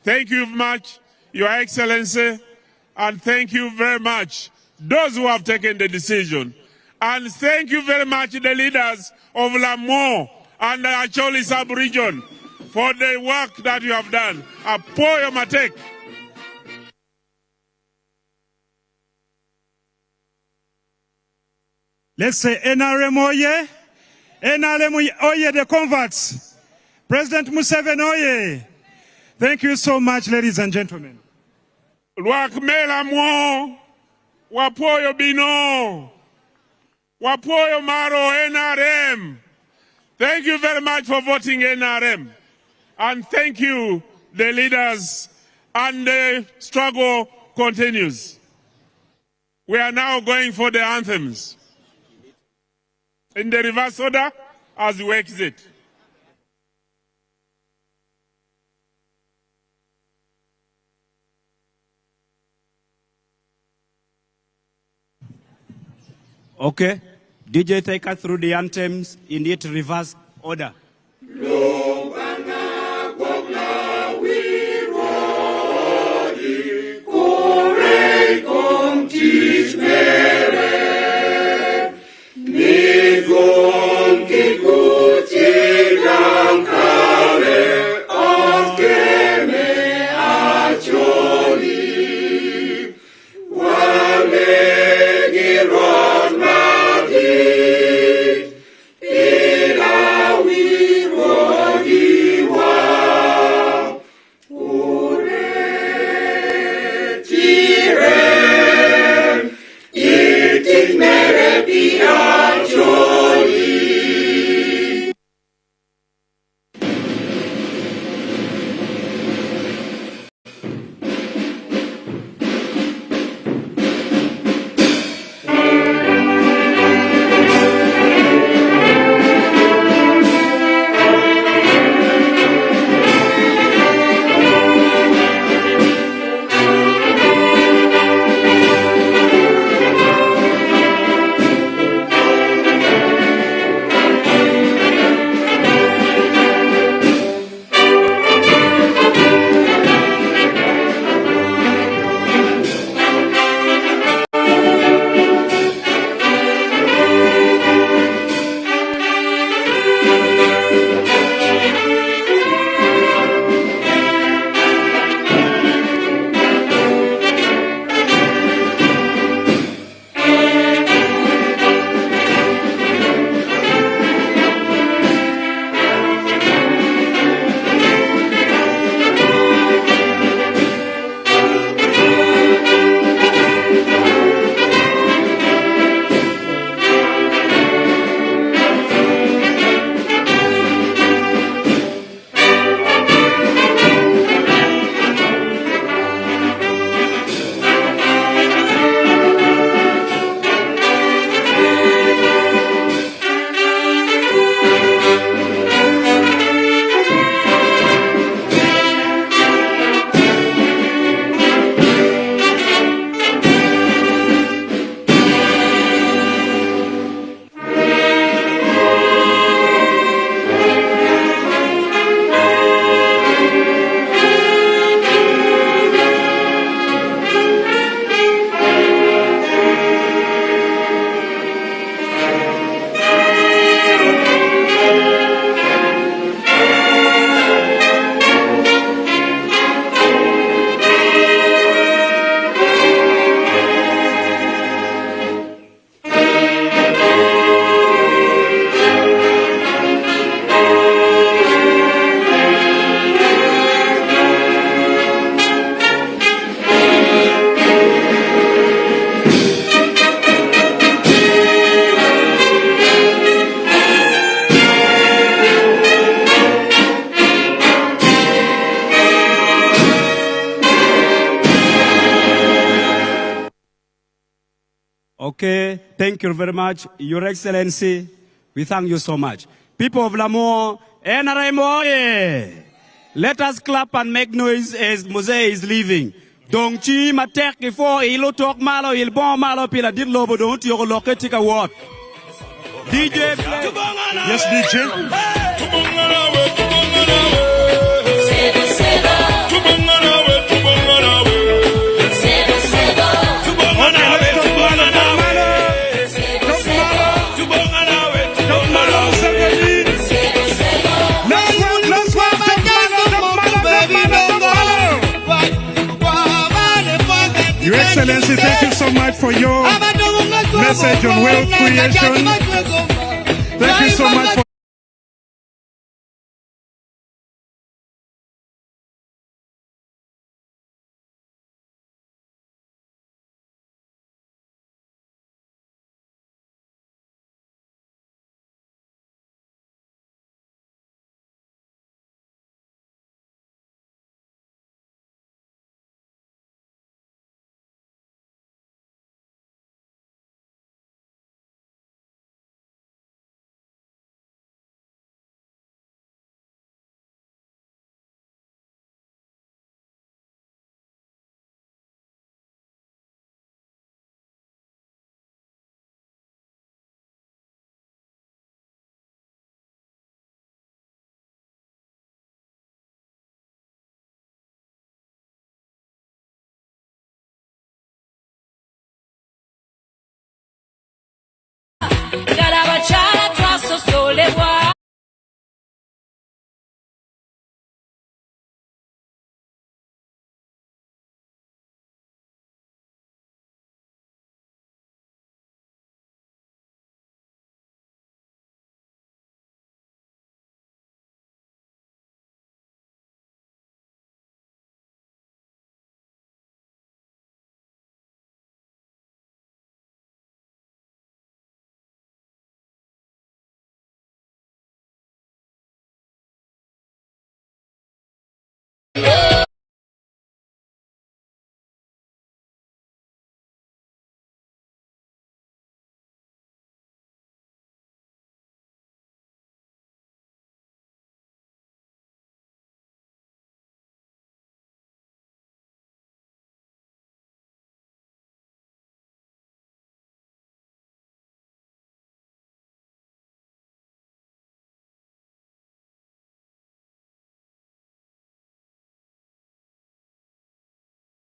Thank you very much, Your Excellency, and thank you very much, those who have taken the decision. And thank you very much, the leaders of Lamwo and the Acholi sub-region, for the work that you have done. Apoyo matek. Let's say NRM oye, NRM oye, the converts. President Museveni oye. Thank you so much, ladies and gentlemen. Lwakmela mwo, wapoyo bino, wapoyo maro NRM. Thank you very much for voting NRM. And thank you, the leaders, and the struggle continues. We are now going for the anthems. In the reverse order, as we exit. Okay. DJ, take us through the anthems in its reverse order. Okay, thank you very much, Your Excellency. We thank you so much. People of Lamwo, NRM, let us clap and make noise as Museveni is leaving. Dongchi matek ifo ilo talk malo il bon malo pila dit lobo don't you locatic award. DJ play. Yes, DJ. Your Excellency, thank you so much for your message on wealth creation. Thank you so much for Yeah.